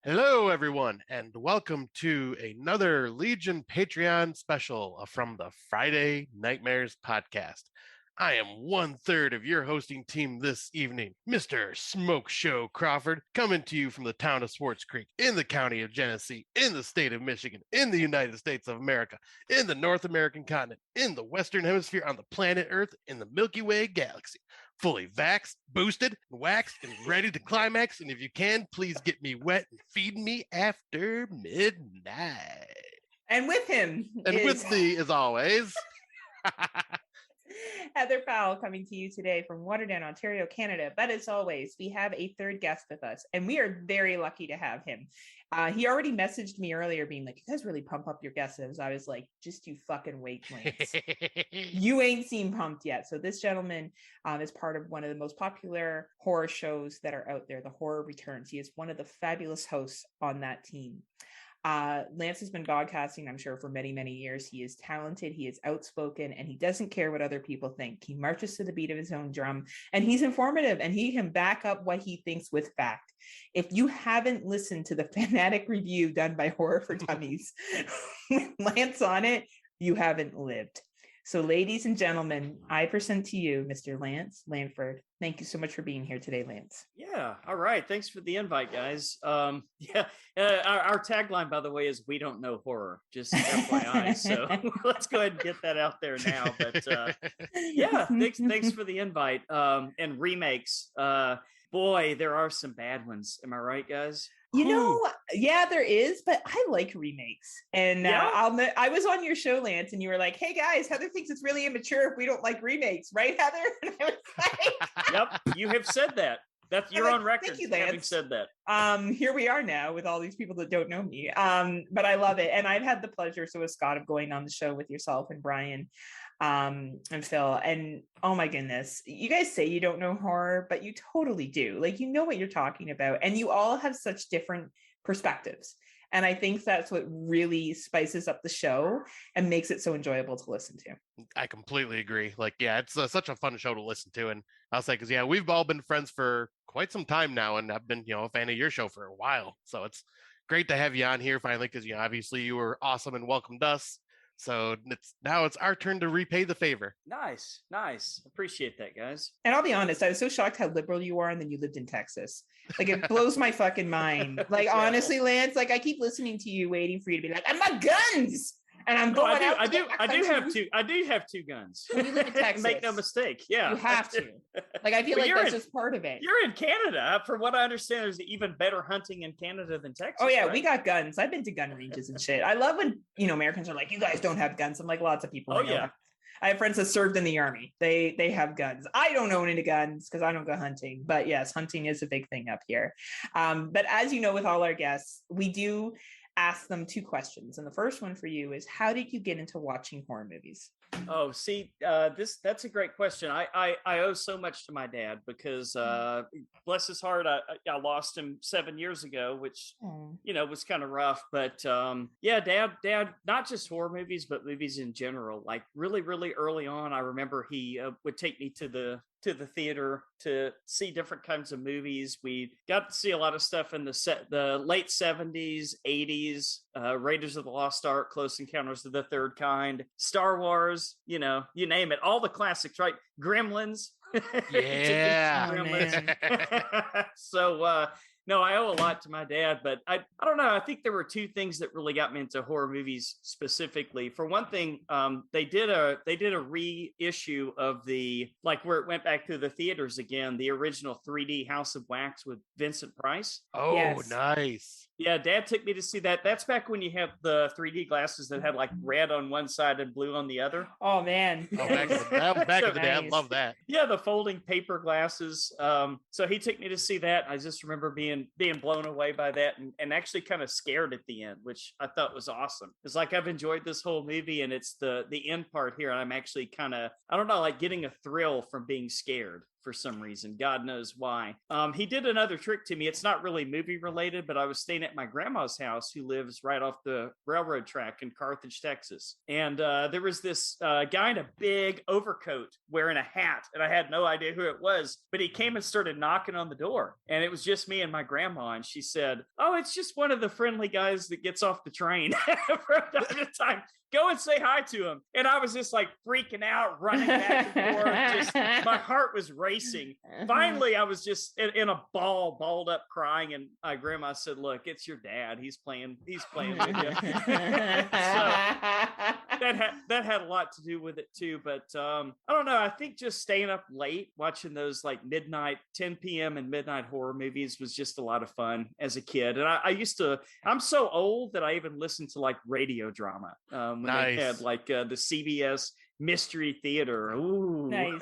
Hello, everyone, and welcome to another Legion Patreon special from the Friday Nightmares podcast. I am one third of your hosting team this evening, Mr. Smokeshow Crawford, coming to you from the town of Swartz Creek, in the county of Genesee, in the state of Michigan, in the United States of America, in the North American continent, in the Western Hemisphere, on the planet Earth, in the Milky Way galaxy. Fully vaxxed, boosted, waxed, and ready to climax. And if you can, please get me wet and feed me after midnight. And with him And with me, as always, Heather Powell coming to you today from Waterdown, Ontario, Canada. But as always, we have a third guest with us, and we are very lucky to have him. He already messaged me earlier being like, you guys really pump up your guesses. I was like, just you fucking wait, Lance. You ain't seen pumped yet. So this gentleman is part of one of the most popular horror shows that are out there, The Horror Returns. He is one of the fabulous hosts on that team. Lance has been podcasting, I'm sure, for many, many years. He is talented, he is outspoken, and he doesn't care what other people think. He marches to the beat of his own drum, and he's informative, and he can back up what he thinks with fact. If you haven't listened to the fanatic review done by Horror for Dummies with Lance on it, you haven't lived. So, ladies and gentlemen, I present to you Mr. Lance Langford. Thank you so much for being here today, Lance. Yeah. All right. Thanks for the invite, guys. Our tagline, by the way, is "We don't know horror." Just FYI. So let's go ahead and get that out there now. But yeah, thanks for the invite. And remakes. Boy, there are some bad ones. Am I right, guys? You know, yeah, there is, but I like remakes. And I was on your show, Lance, and you were like, hey, guys, Heather thinks it's really immature if we don't like remakes. Right, Heather? And I was like, yep, you have said that. You're on record. Thank you, Lance. Having said that. Here we are now with all these people that don't know me. But I love it. And I've had the pleasure, so with Scott, of going on the show with yourself and Brian and Phil. And oh my goodness, you guys say you don't know horror, but you totally do. Like, you know what you're talking about. And you all have such different perspectives. And I think that's what really spices up the show and makes it so enjoyable to listen to. I completely agree. Like, yeah, it's such a fun show to listen to. And I'll say, because, yeah, we've all been friends for quite some time now. And I've been, a fan of your show for a while. So it's great to have you on here finally, because, obviously you were awesome and welcomed us. So it's our turn to repay the favor. Nice. Appreciate that, guys. And I'll be honest, I was so shocked how liberal you are, and then you lived in Texas. Like, it blows my fucking mind. Like, honestly, Lance, like, I keep listening to you, waiting for you to be like, I'm not guns. And I'm going. I do have two guns. When you live in Texas, make no mistake. Yeah, you have to. Like, I feel like that's just part of it. You're in Canada. From what I understand, there's even better hunting in Canada than Texas. Oh yeah, right? We got guns. I've been to gun ranges and shit. I love when Americans are like, "You guys don't have guns." I'm like, lots of people. I have friends that served in the army. They have guns. I don't own any guns because I don't go hunting. But yes, hunting is a big thing up here. But as you know, with all our guests, we do ask them two questions. And the first one for you is, how did you get into watching horror movies? Oh, see, that's a great question. I owe so much to my dad because bless his heart, I lost him 7 years ago, which was kind of rough. But dad, not just horror movies, but movies in general. Like really, really early on, I remember he would take me to the theater to see different kinds of movies. We got to see a lot of stuff in the late 70s, 80s, Raiders of the Lost Ark, Close Encounters of the Third Kind, Star Wars, you name it. All the classics, right? Gremlins. Yeah. Gremlins. So, no, I owe a lot to my dad, but I don't know. I think there were two things that really got me into horror movies specifically. For one thing, they did a reissue of where it went back to the theaters again, the original 3D House of Wax with Vincent Price. Oh, yes. Nice. Yeah, Dad took me to see that. That's back when you have the 3D glasses that had like red on one side and blue on the other. Oh man. Back in the day, I love that. Yeah, the folding paper glasses. So he took me to see that. I just remember being blown away by that and actually kind of scared at the end, which I thought was awesome. It's like I've enjoyed this whole movie, and it's the end part here, and I'm actually kind of, I don't know, like getting a thrill from being scared. for some reason. God knows why. He did another trick to me. It's not really movie related, but I was staying at my grandma's house, who lives right off the railroad track in Carthage, Texas. And there was this guy in a big overcoat wearing a hat, and I had no idea who it was, but he came and started knocking on the door, and it was just me and my grandma, and she said, "Oh, it's just one of the friendly guys that gets off the train from time to time. Go and say hi to him." And I was just like freaking out, running back and forth. Just my heart was racing. Finally, I was just in a balled up crying, and my grandma said, "Look, it's your dad. He's playing with you." So that had a lot to do with it too. But I don't know. I think just staying up late watching those like midnight, 10 p.m. and midnight horror movies was just a lot of fun as a kid. And I'm so old that I even listened to like radio drama. When they had like the CBS Mystery Theater. Ooh, nice.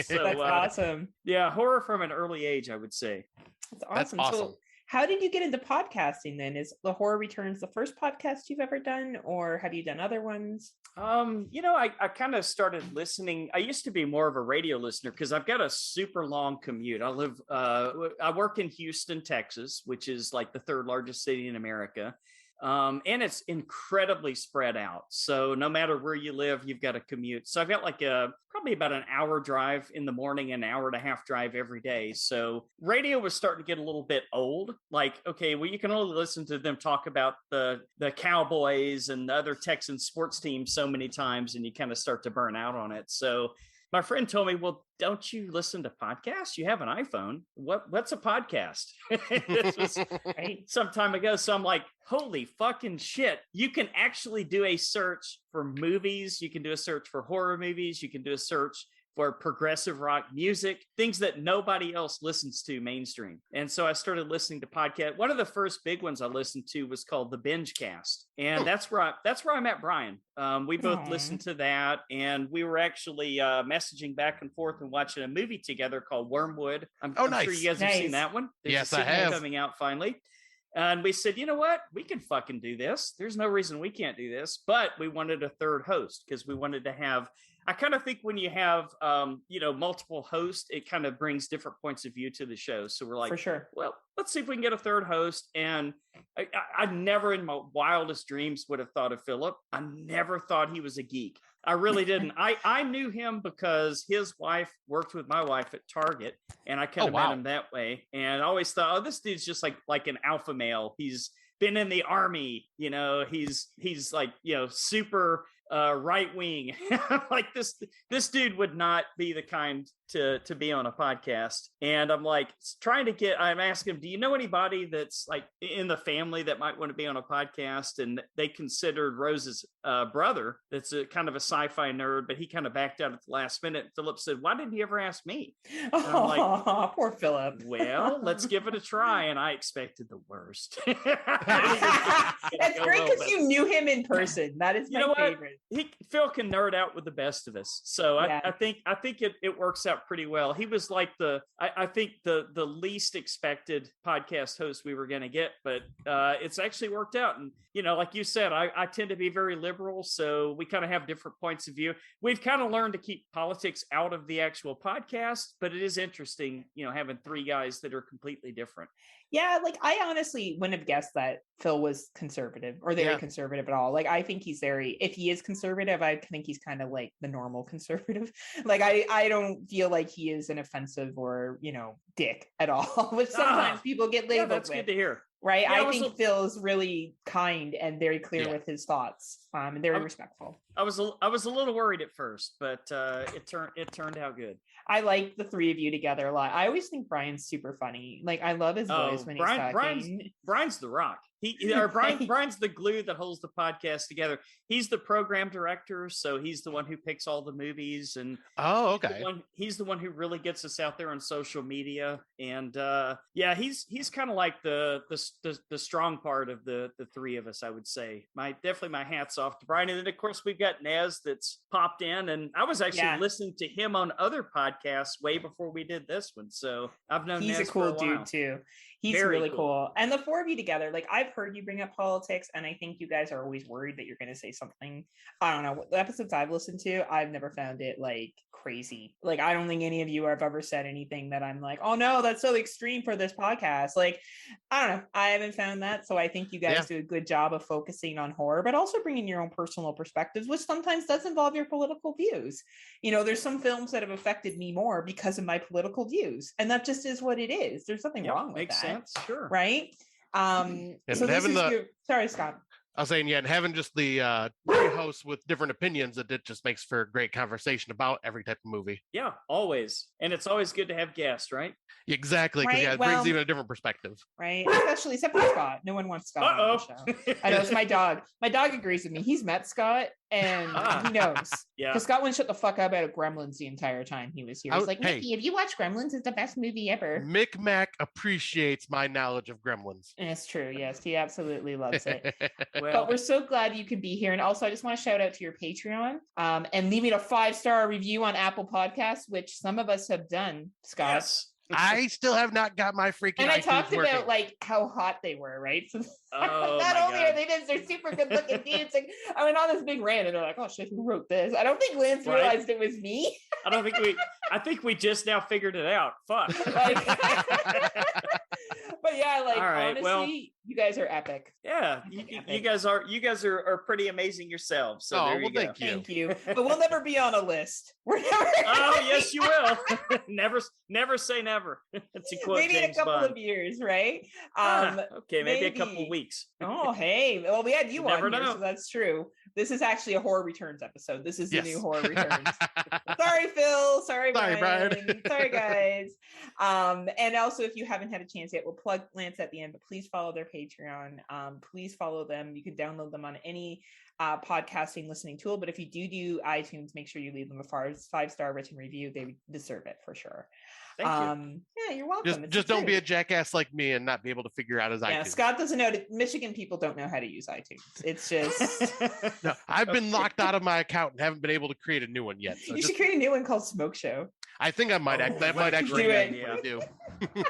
So, that's awesome. Yeah, horror from an early age, I would say. That's awesome. So how did you get into podcasting then? Is The Horror Returns the first podcast you've ever done, or have you done other ones? I kind of started listening. I used to be more of a radio listener because I've got a super long commute. I work in Houston, Texas, which is like the third largest city in America. And it's incredibly spread out. So no matter where you live, you've got a commute. So I've got like probably about an hour drive in the morning, an hour and a half drive every day. So radio was starting to get a little bit old. Like, okay, well, you can only listen to them talk about the Cowboys and the other Texan sports teams so many times, and you kind of start to burn out on it. So my friend told me, "Well, don't you listen to podcasts? You have an iPhone. What's a podcast?" This was some time ago. So I'm like, holy fucking shit. You can actually do a search for movies. You can do a search for horror movies. You can do a search for progressive rock music, things that nobody else listens to mainstream. And so I started listening to podcasts. One of the first big ones I listened to was called The Binge Cast. And that's where I met Brian. We both listened to that, and we were actually messaging back and forth and watching a movie together called Wormwood. I'm nice. sure you guys have seen that one. There's yes, a I have. coming out finally. And we said, you know what? We can fucking do this. There's no reason we can't do this. But we wanted a third host because we wanted to have, I kind of think when you have, multiple hosts, it kind of brings different points of view to the show. So we're like, for sure. Well, let's see if we can get a third host. And I never in my wildest dreams would have thought of Philip. I never thought he was a geek. I really didn't. I knew him because his wife worked with my wife at Target, and I kind of met him that way. And I always thought, oh, this dude's just like an alpha male. He's been in the army, he's like, super right wing. Like this dude would not be the kind to be on a podcast. And I'm like I'm asking him, do you know anybody that's like in the family that might want to be on a podcast? And they considered Rose's brother, that's a kind of a sci-fi nerd, but he kind of backed out at the last minute. Philip said, "Why didn't you ever ask me?" And I'm like, poor Philip. Well, let's give it a try. And I expected the worst. That's great because you knew him in person. That is my favorite. Phil can nerd out with the best of us. So yeah. I think it works out pretty well. He was like the least expected podcast host we were going to get, but it's actually worked out. And, like you said, I tend to be very liberal. So we kind of have different points of view. We've kind of learned to keep politics out of the actual podcast, but it is interesting, having three guys that are completely different. Yeah, like I honestly wouldn't have guessed that Phil was conservative or very conservative at all. Like I think he's if he is conservative, I think he's kind of like the normal conservative. Like I don't feel like he is an offensive or, dick at all, which sometimes people get labeled with. That's good to hear. Right. Yeah, I think Phil's really kind and very clear with his thoughts, and very respectful. I was a little worried at first, but it turned out good. I like the three of you together a lot. I always think Brian's super funny. Like I love his voice when he's talking. Brian's the rock. Brian's the glue that holds the podcast together. He's the program director, so he's the one who picks all the movies, and he's the one who really gets us out there on social media. And he's kind of like the strong part of the three of us, I would say. My hats off to Brian. And then of course we've got Nez that's popped in, and I was actually listening to him on other podcasts way before we did this one. So I've known he's Nez a cool for a while. dude too. He's really cool. And the four of you together, like I've heard you bring up politics, and I think you guys are always worried that you're going to say something. I don't know. The episodes I've listened to, I've never found it like crazy. Like I don't think any of you have ever said anything that I'm like, oh no, that's so extreme for this podcast. Like, I don't know. I haven't found that. So I think you guys do a good job of focusing on horror, but also bringing your own personal perspectives, which sometimes does involve your political views. You know, there's some films that have affected me more because of my political views, and that just is what it is. There's nothing wrong with makes that. Sense. Sure. Right. And so this is sorry, Scott. I was saying, and having just the three hosts with different opinions, it just makes for a great conversation about every type of movie. Yeah, always. And it's always good to have guests, right? Exactly, because it brings even a different perspective. Right, especially except for Scott. No one wants Scott on the show. I know, it's my dog. My dog agrees with me. He's met Scott, and he knows. Because Scott wouldn't shut the fuck up about Gremlins the entire time he was here. He's like, Mickey, have you watched Gremlins? It's the best movie ever. Mick Mac appreciates my knowledge of Gremlins. And it's true. Yes, he absolutely loves it. But we're so glad you could be here. And also, I just want to shout out to your Patreon and leaving a 5-star review on Apple Podcasts, which some of us have done, Scott. Yes. I still have not got my freaking. And I iTunes talked working. about like how hot they were, right? So not only are they this, they're super good looking dudes. Like I went on this big rant, and they're like, "Oh shit, who wrote this?" I don't think Lance realized it was me. I think we just now figured it out. Fuck. But yeah, like honestly, you guys are epic. Yeah, you guys are pretty amazing yourselves. So there you go. Thank you. But we'll never be on a list. We're never. Oh yes, you will. never say never. That's a quote. Maybe James in a couple Bond. of years, right? Okay, maybe a couple of weeks. Oh, hey. Well, we had you on here, so that's true. This is actually a Horror Returns episode. This is the new Horror Returns. Sorry, Phil. Sorry, Brian. Sorry, guys. And also, if you haven't had a chance yet, we'll plug Lance at the end, but please follow their Patreon. Please follow them. You can download them on any podcasting listening tool, but if you do iTunes, make sure you leave them a 5-star written review. They deserve it for sure. Thank you. Yeah, you're welcome. Just don't be a jackass like me and not be able to figure out his iTunes. Yeah, Scott doesn't know. Michigan people don't know how to use iTunes. It's just no. I've been locked out of my account and haven't been able to create a new one yet. So you should create a new one called Smokeshow. I think I might. That might actually do.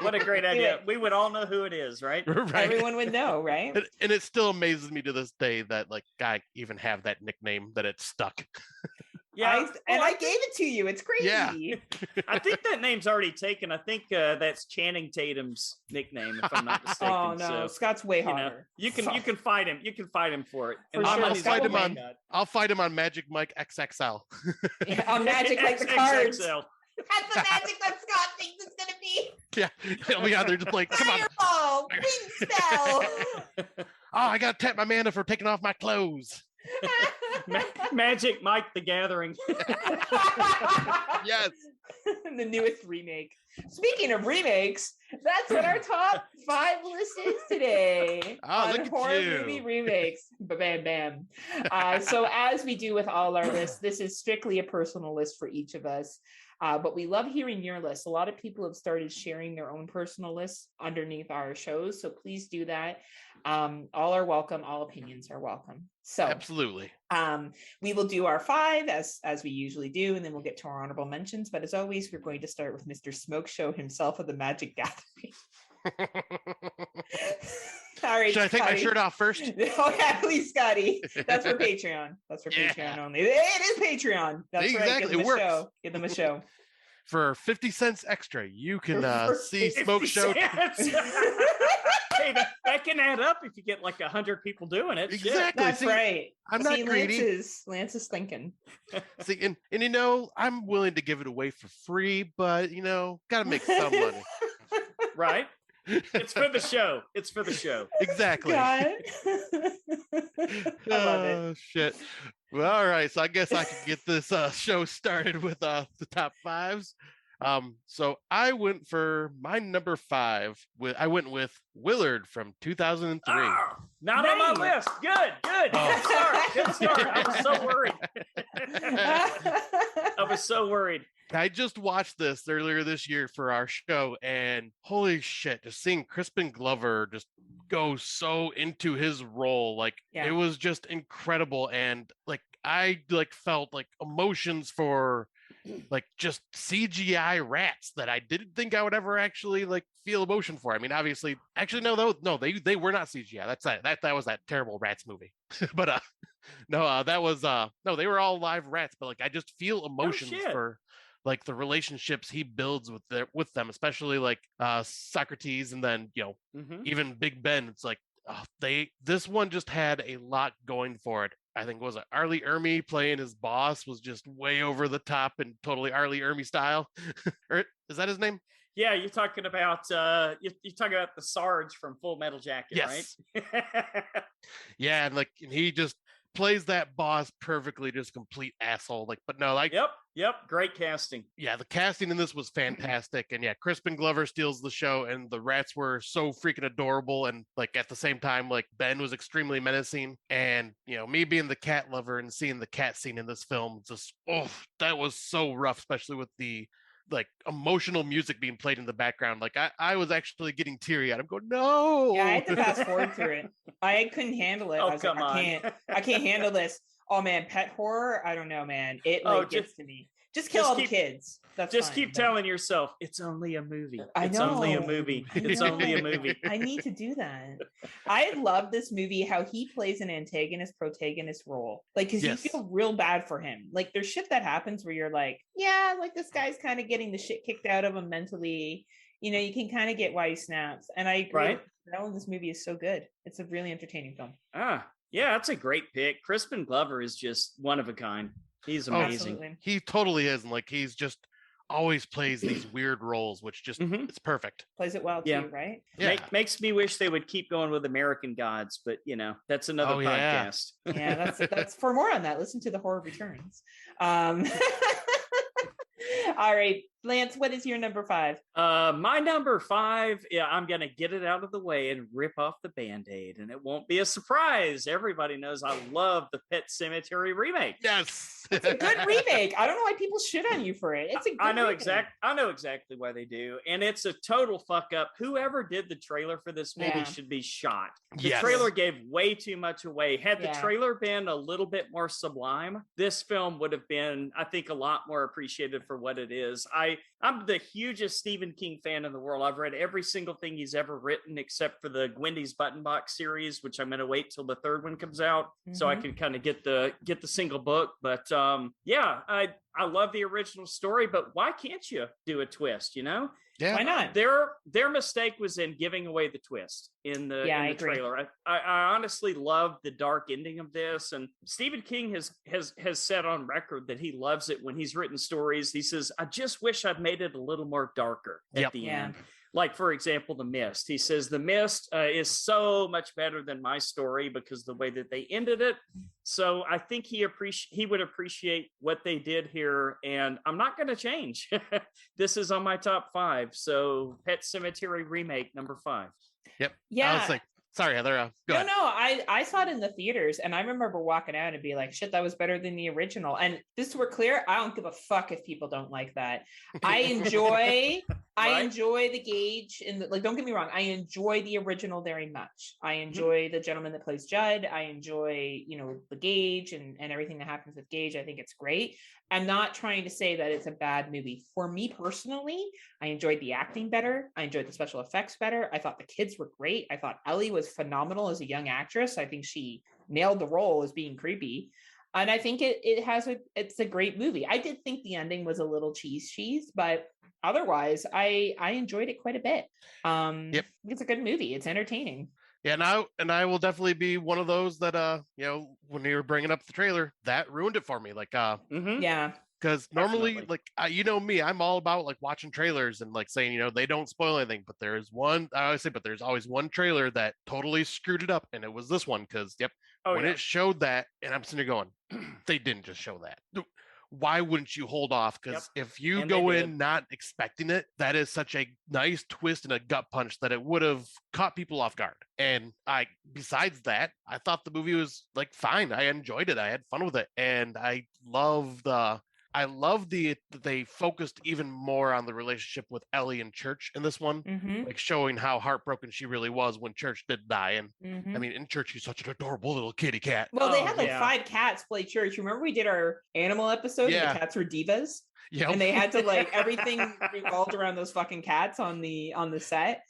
What a great idea! We would all know who it is, right? Everyone would know, right? And it still amazes me to this day that like I even have that nickname, that it's stuck. Yeah, I gave it to you. It's crazy. Yeah. I think that name's already taken. I think that's Channing Tatum's nickname, if I'm not mistaken. Oh no, so, Scott's way harder. You can fight him. You can fight him for it. For sure. I'll fight him on Magic Mike XXL. Yeah, on Magic like the cards. That's the magic that Scott thinks it's gonna be. Yeah, he'll be out there just like, come on. Fireball, wind spell. Oh, I gotta tap my mana for taking off my clothes. Magic Mike the Gathering. Yes. The newest remake. Speaking of remakes, that's what our top 5 list is today. On horror movie remakes. Bam, bam. So as we do with all our lists, this is strictly a personal list for each of us. But we love hearing your list. A lot of people have started sharing their own personal lists underneath our shows. So please do that. All are welcome. All opinions are welcome. So absolutely. We will do our 5 as we usually do, and then we'll get to our honorable mentions. But as always, we're going to start with Mr. Smokeshow himself of the Magic Gathering. All right, should I take my shirt off first? Oh yeah, please, Scotty. That's for Patreon. That's for Patreon only. It is Patreon. That's exactly. Right. Give them a show. Give them a show. For 50 cents extra, you can see Smokeshow. Hey, that can add up if you get like 100 people doing it. Exactly. That's right. I'm not greedy. Lance is thinking. See, and you know, I'm willing to give it away for free, but you know, gotta make some money. Right. It's for the show. It's for the show. Exactly. I love it. Shit. Well, all right. So I guess I can get this show started with the top 5s. So I went for my number 5. I went with Willard from 2003. Not on my list. Good. Good start. I was so worried. I was so worried. I just watched this earlier this year for our show, and holy shit, just seeing Crispin Glover just go so into his role, like it was just incredible. And like I felt like emotions for like just CGI rats that I didn't think I would ever actually like feel emotion for. I mean, obviously, actually, no, they were not CGI. That was that terrible rats movie. But no, that was no, they were all live rats. But like, I just feel emotions for like the relationships he builds with them, especially like Socrates, and then even Big Ben. It's like this one just had a lot going for it. I think was it Arlie Ermy playing his boss was just way over the top and totally Arlie Ermy style. Or is that his name? Yeah, you're talking about you're talking about the Sarge from Full Metal Jacket, yes. Right? Yeah, and he just plays that boss perfectly, just complete asshole. Like, but no, like Yep, great casting. Yeah, the casting in this was fantastic. And yeah, Crispin Glover steals the show, and the rats were so freaking adorable. And like at the same time, like Ben was extremely menacing. And me being the cat lover and seeing the cat scene in this film, just that was so rough, especially with the like emotional music being played in the background. Like I was actually getting teary eyed. I'm going, no. Yeah, I had to fast forward through it. I couldn't handle it. Oh, I was come like, on. I can't handle this. Oh man, pet horror. I don't know, man. It gets to me. Just kill all the kids. That's keep telling yourself it's only a movie. It's only a movie. It's only a movie. I need to do that. I love this movie, how he plays an antagonist protagonist role. Like, because you feel real bad for him. Like, there's shit that happens where you're like, yeah, like this guy's kind of getting the shit kicked out of him mentally. You can kind of get why he snaps. And I agree. Right? That one, this movie is so good. It's a really entertaining film. Yeah, that's a great pick. Crispin Glover is just one of a kind. He's amazing. Absolutely. He totally is. And like, he's just always plays these weird roles, which just it's perfect. Plays it well too, right? Yeah. Makes me wish they would keep going with American Gods, but that's another podcast. Yeah, that's for more on that. Listen to The Horror Returns. All right, Lance, what is your number 5? My number 5, I'm going to get it out of the way and rip off the Band-Aid, and it won't be a surprise. Everybody knows I love the Pet Sematary remake. Yes. It's a good remake. I don't know why people shit on you for it. It's a good I know exactly why they do, and it's a total fuck up. Whoever did the trailer for this movie should be shot. The trailer gave way too much away. Had the trailer been a little bit more sublime, this film would have been, I think, a lot more appreciated for what it is. I'm the hugest Stephen King fan in the world. I've read every single thing he's ever written except for the Gwendy's Button Box series, which I'm going to wait till the third one comes out so I can kind of get the single book. But I love the original story, but why can't you do a twist? Yeah, why not? Their mistake was in giving away the twist in the trailer. I honestly love the dark ending of this, and Stephen King has said on record that he loves it when he's written stories. He says, "I just wish I'd made it a little more darker at the end." Like, for example, The Mist. He says The Mist is so much better than my story because the way that they ended it. So I think he would appreciate what they did here, and I'm not going to change. This is on my top 5. So Pet Sematary remake number 5. Yep. Yeah. I was like, sorry, Heather. Go ahead. I saw it in the theaters, and I remember walking out and be like, shit, that was better than the original. And just we're clear, I don't give a fuck if people don't like that. I enjoy the Gage don't get me wrong, I enjoy the original very much. I enjoy the gentleman that plays Judd. I enjoy, the Gage and everything that happens with Gage. I think it's great. I'm not trying to say that it's a bad movie. For me personally, I enjoyed the acting better. I enjoyed the special effects better. I thought the kids were great. I thought Ellie was phenomenal as a young actress. I think she nailed the role as being creepy. And I think it's a great movie. I did think the ending was a little cheese, but otherwise I enjoyed it quite a bit. It's a good movie. It's entertaining. Yeah, and I will definitely be one of those that when you were bringing up the trailer, that ruined it for me. Like because normally me, I'm all about like watching trailers and like saying they don't spoil anything, but there's always one trailer that totally screwed it up, and it was this one because it showed that, and I'm sitting there going, they didn't just show that. Why wouldn't you hold off? Because if you go in not expecting it, that is such a nice twist and a gut punch that it would have caught people off guard. And besides that, I thought the movie was like fine. I enjoyed it. I had fun with it. And I love I love that they focused even more on the relationship with Ellie and Church in this one, like showing how heartbroken she really was when Church did die. And I mean, in Church, he's such an adorable little kitty cat. Well, they had like 5 cats play Church. Remember we did our animal episode and the cats were divas? Yeah. And they had to like everything revolved around those fucking cats on the set.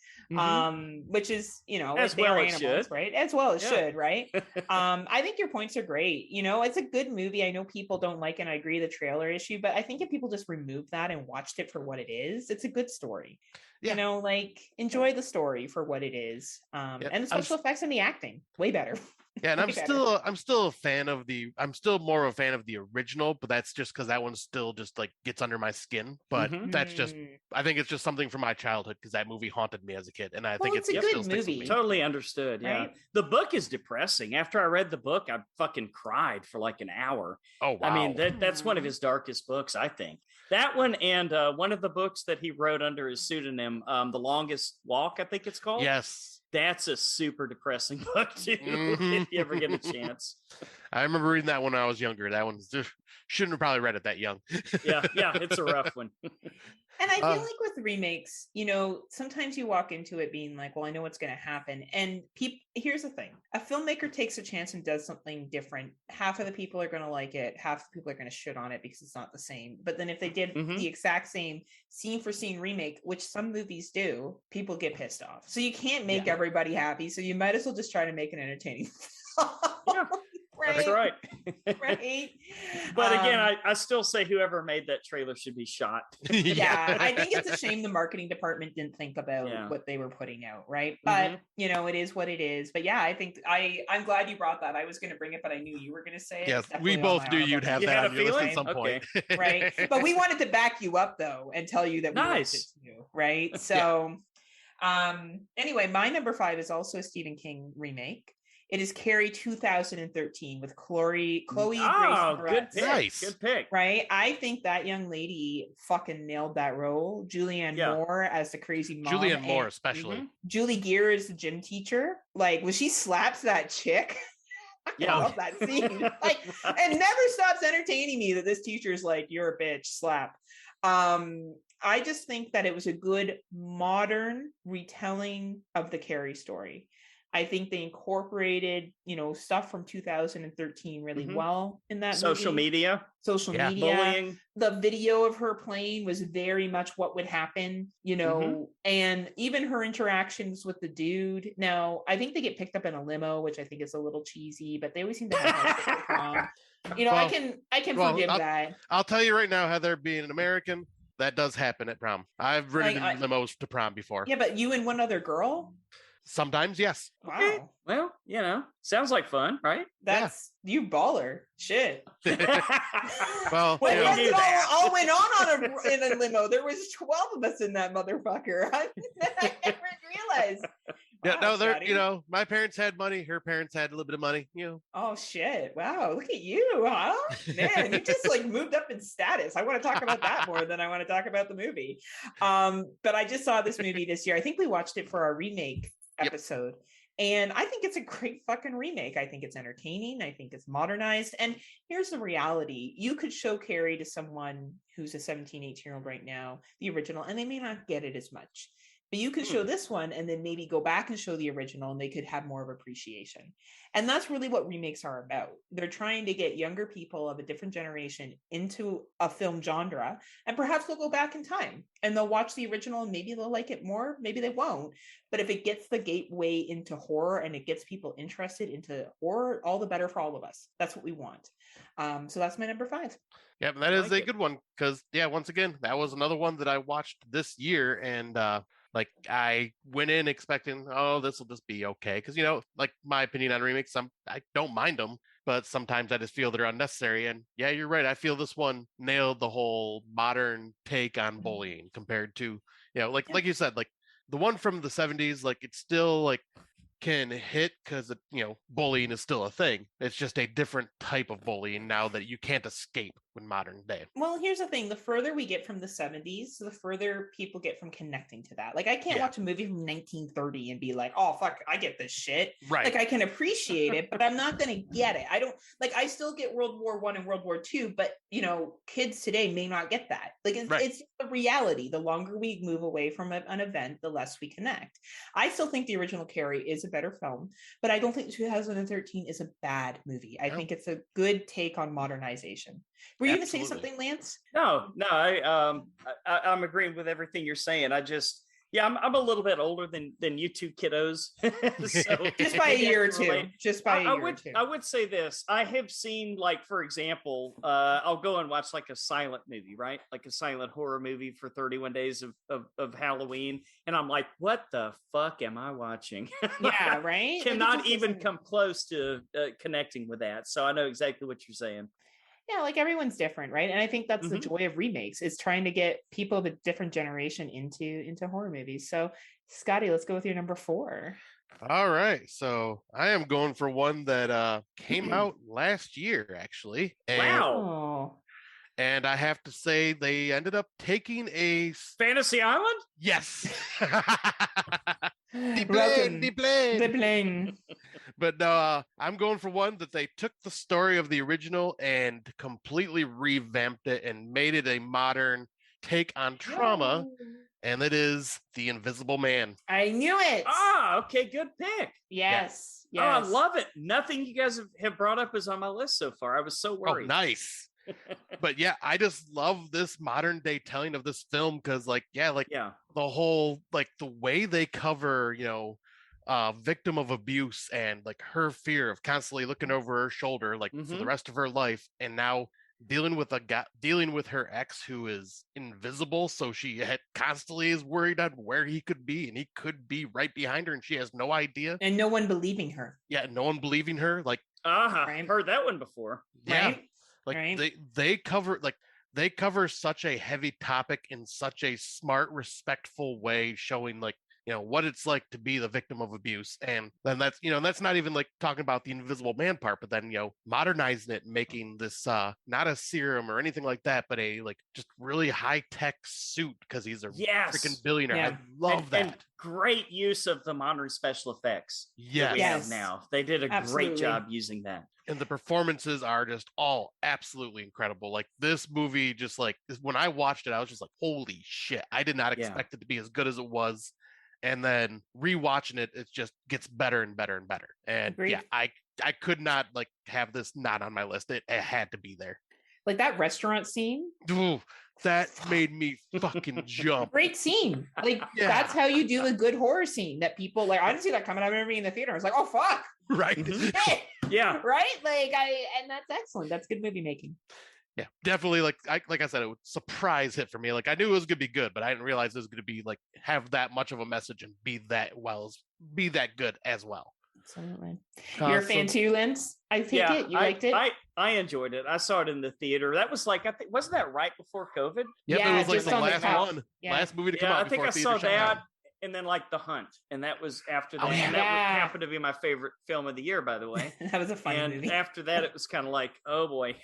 Which is, you know, as well as animals, right? As well as should, right? I think your points are great. You know, it's a good movie. I know people don't like it, and I agree the trailer issue, but I think if people just remove that and watched it for what it is, it's a good story. You know, like enjoy the story for what it is. And the special effects and the acting, way better. Yeah, and I'm still a fan of I'm still more of a fan of the original, but that's just because that one still just like gets under my skin. But that's just, I think it's just something from my childhood because that movie haunted me as a kid, and I think it's a good movie. Totally understood. Yeah, right? The book is depressing. After I read the book, I fucking cried for like an hour. Oh wow! I mean, that's one of his darkest books, I think. That one and one of the books that he wrote under his pseudonym, The Longest Walk, I think it's called. Yes. That's a super depressing book too, if you ever get a chance. I remember reading that when I was younger. That one shouldn't have probably read it that young. yeah, it's a rough one. And I feel like with remakes, you know, sometimes you walk into it being like, well, I know what's going to happen. And here's the thing. A filmmaker takes a chance and does something different. Half of the people are going to like it. Half the people are going to shit on it because it's not the same. But then if they did the exact same scene for scene remake, which some movies do, people get pissed off. So you can't make everybody happy. So you might as well just try to make an entertaining film. Right. That's right. Right. But again, I still say whoever made that trailer should be shot. Yeah, I think it's a shame the marketing department didn't think about what they were putting out, right? But you know, it is what it is. But yeah, I think I'm glad you brought that. I was going to bring it, but I knew you were going to say it. Yes, we both knew you'd have that on your list at some point. Right. But we wanted to back you up though and tell you that we liked it too, right? So anyway, my number 5 is also a Stephen King remake. It is Carrie 2013 with Chloe Grace Moretz. Good pick. Nice. Good pick. Right? I think that young lady fucking nailed that role. Julianne Moore as the crazy mom. Julianne Moore, especially. Julie Gear is the gym teacher. Like, when she slaps that chick, I love that scene. Like, it never stops entertaining me that this teacher is like, you're a bitch, slap. I just think that it was a good modern retelling of the Carrie story. I think they incorporated, you know, stuff from 2013 really well in that social media, bullying. The video of her playing was very much what would happen, you know, and even her interactions with the dude. Now, I think they get picked up in a limo, which I think is a little cheesy, but they always seem to have prom. You know, I can forgive that. I'll tell you right now, Heather, being an American, that does happen at prom. I've ridden in limos to prom before. Yeah, but you and one other girl? Sometimes, yes. Wow. Okay. Well, you know, sounds like fun, right? That's you baller. Shit. Well, it all went on in a limo. There was 12 of us in that motherfucker. I never realized. Yeah, no, you know, my parents had money. Her parents had a little bit of money, you know. Oh shit! Wow, look at you, huh? Man, you just like moved up in status. I want to talk about that more than I want to talk about the movie. But I just saw this movie this year. I think we watched it for our remake episode. And I think it's a great fucking remake. I think it's entertaining. I think it's modernized. And here's the reality. You could show Carrie to someone who's a 17, 18-year-old right now, the original, and they may not get it as much. But you could show this one and then maybe go back and show the original and they could have more of appreciation. And that's really what remakes are about. They're trying to get younger people of a different generation into a film genre, and perhaps they'll go back in time and they'll watch the original and maybe they'll like it more, maybe they won't. But if it gets the gateway into horror and it gets people interested into horror, all the better for all of us. That's what we want. So that's my number 5. Yeah, that is a good one because, once again, that was another one that I watched this year, and like I went in expecting, this will just be okay, because, you know, like my opinion on remakes, I don't mind them, but sometimes I just feel they're unnecessary. And yeah, you're right. I feel this one nailed the whole modern take on bullying compared to, you know, like you said, like the one from the 70s, like it's still like can hit because, you know, bullying is still a thing. It's just a different type of bullying now that you can't escape. in modern day. Well, here's the thing. The further we get from the 70s, the further people get from connecting to that. Like, I can't watch a movie from 1930 and be like, oh, fuck, I get this shit. Right. Like, I can appreciate it, but I'm not going to get it. I don't, like, I still get World War I and World War II, but, you know, kids today may not get that. Like, it's the reality. The longer we move away from an event, the less we connect. I still think the original Carrie is a better film, but I don't think 2013 is a bad movie. I think it's a good take on modernization. Were you going to say something, Lance? No, I'm agreeing with everything you're saying. I'm a little bit older than you two kiddos. So just by a year or two. Just by a year or two. I would say this. I have seen, like, for example, I'll go and watch like a silent movie, right? Like a silent horror movie for 31 days of Halloween. And I'm like, what the fuck am I watching? Yeah, right? Cannot even come close to connecting with that. So I know exactly what you're saying. Yeah, like everyone's different, right? And I think that's the joy of remakes, is trying to get people of a different generation into horror movies. So, Scotty, let's go with your number 4. All right. So I am going for one that came out last year, actually. Wow. And I have to say, they ended up taking a Fantasy Island? Yes. The plane. But no, I'm going for one that they took the story of the original and completely revamped it and made it a modern take on trauma. And it is The Invisible Man. I knew it. Okay, good pick. Yes. Oh, I love it. Nothing you guys have brought up is on my list so far. I was so worried. Oh, nice. But yeah, I just love this modern day telling of this film because, the whole, like, the way they cover, victim of abuse and like her fear of constantly looking over her shoulder, like for the rest of her life, and now dealing with her ex who is invisible, so she constantly is worried on where he could be, and he could be right behind her, and she has no idea, and no one believing her. Yeah, no one believing her. Like, I've heard that one before. Yeah. Right? Like they cover such a heavy topic in such a smart, respectful way, showing like, what it's like to be the victim of abuse. And then that's not even like talking about the Invisible Man part, but then, modernizing it, making this not a serum or anything like that, but a like just really high tech suit because he's a freaking billionaire. Yeah. I love that. And great use of the modern special effects. Yes. We have now. They did a great job using that. And the performances are just all absolutely incredible. Like, this movie, just like when I watched it, I was just like, holy shit. I did not expect it to be as good as it was. And then rewatching it, it just gets better and better and better. And Agreed. yeah, I could not like have this not on my list. It had to be there. Like that restaurant scene. Ooh, that made me fucking jump. Great scene. Like, that's how you do a good horror scene that people like. I didn't see that coming. I remember being in the theater. I was like, oh fuck. Right. Yeah. Right. And that's excellent. That's good movie making. Yeah, definitely. Like I said, it was a surprise hit for me. Like, I knew it was gonna be good, but I didn't realize it was gonna be like have that much of a message and be that good as well. Absolutely. You're a fan too, Lance? I take it. You liked it? I enjoyed it. I saw it in the theater. That was like, I think, wasn't that right before COVID? Yep, Yeah, it was like just the on the last top. one, Yeah. last movie to come out. I think I before saw theater shut that, down. and then like The Hunt, and that was after that. Oh, yeah. And that happened to be my favorite film of the year, by the way. That was a fun And movie. after that, it was kind of like, oh boy.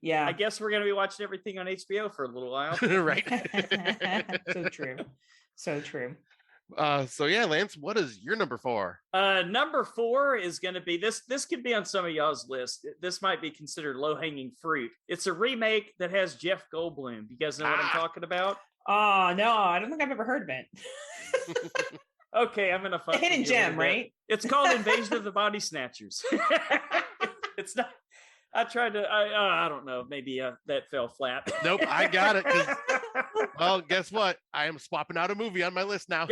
Yeah. I guess we're going to be watching everything on HBO for a little while. Right. So true. So true. So yeah, Lance, what is your number 4? Number 4 is going to be this. This could be on some of y'all's list. This might be considered low-hanging fruit. It's a remake that has Jeff Goldblum. You guys know what I'm talking about? Oh no, I don't think I've ever heard of it. Okay, I'm gonna A hidden gem, right? It's called Invasion of the Body Snatchers. It's not. I tried to. I don't know. Maybe that fell flat. Nope, I got it. Well, guess what? I am swapping out a movie on my list now.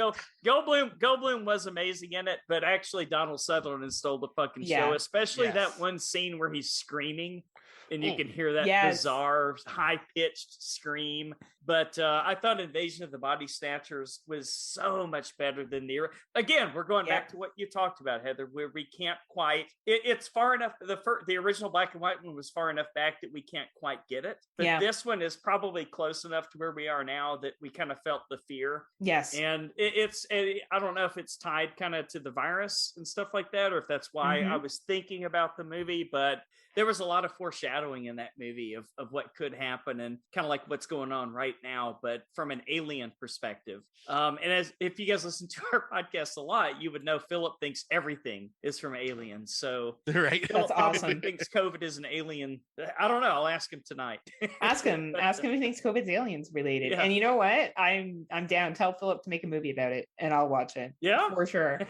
Goldblum was amazing in it, but actually Donald Sutherland stole the fucking show, especially that one scene where he's screaming. And you can hear that bizarre, high-pitched scream. But I thought Invasion of the Body Snatchers was so much better than again, we're going back to what you talked about, Heather, where we can't quite... It's far enough... The original black and white one was far enough back that we can't quite get it. But this one is probably close enough to where we are now that we kind of felt the fear. Yes. And I don't know if it's tied kind of to the virus and stuff like that, or if that's why I was thinking about the movie, but there was a lot of foreshadowing foreshadowing in that movie of what could happen and kind of like what's going on right now, but from an alien perspective. And as if you guys listen to our podcast a lot, you would know Philip thinks everything is from aliens. So right. Philip That's probably awesome. thinks COVID is an alien. I don't know. I'll ask him tonight. Ask him if he thinks COVID's aliens related. Yeah. And you know what? I'm down. Tell Philip to make a movie about it and I'll watch it. Yeah. For sure.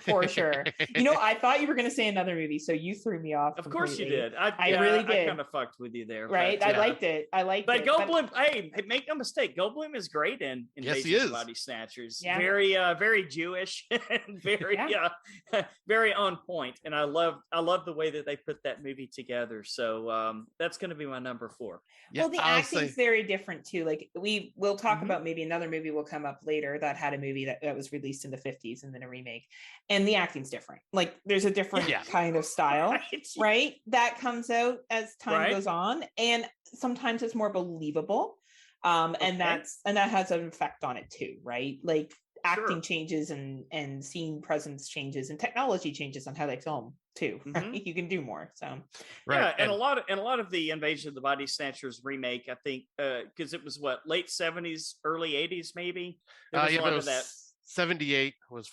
For sure. You know, I thought you were going to say another movie, so you threw me off. Of course you completely. did. I really did. I kind of fucked with you there. Right? But, I liked it. But Goldblum, hey, make no mistake, Goldblum is great in Yes, he Invasion of is. the Body Snatchers. Yeah. Very Jewish and very very on point. And I love the way that they put that movie together. So that's going to be my number 4. Well, the acting's very different too. Like we'll talk about maybe another movie will come up later that had a movie that was released in the 50s and then a remake, and the acting's different. Like there's a different kind of style, right? That comes out as time goes on, and sometimes it's more believable. And that has an effect on it too, right? Like acting changes and scene presence changes and technology changes on how they film too. Right? You can do more. So and a lot of the Invasion of the Body Snatchers remake, I think, because it was late 70s, early 80s, maybe. There was a lot of that. 78 was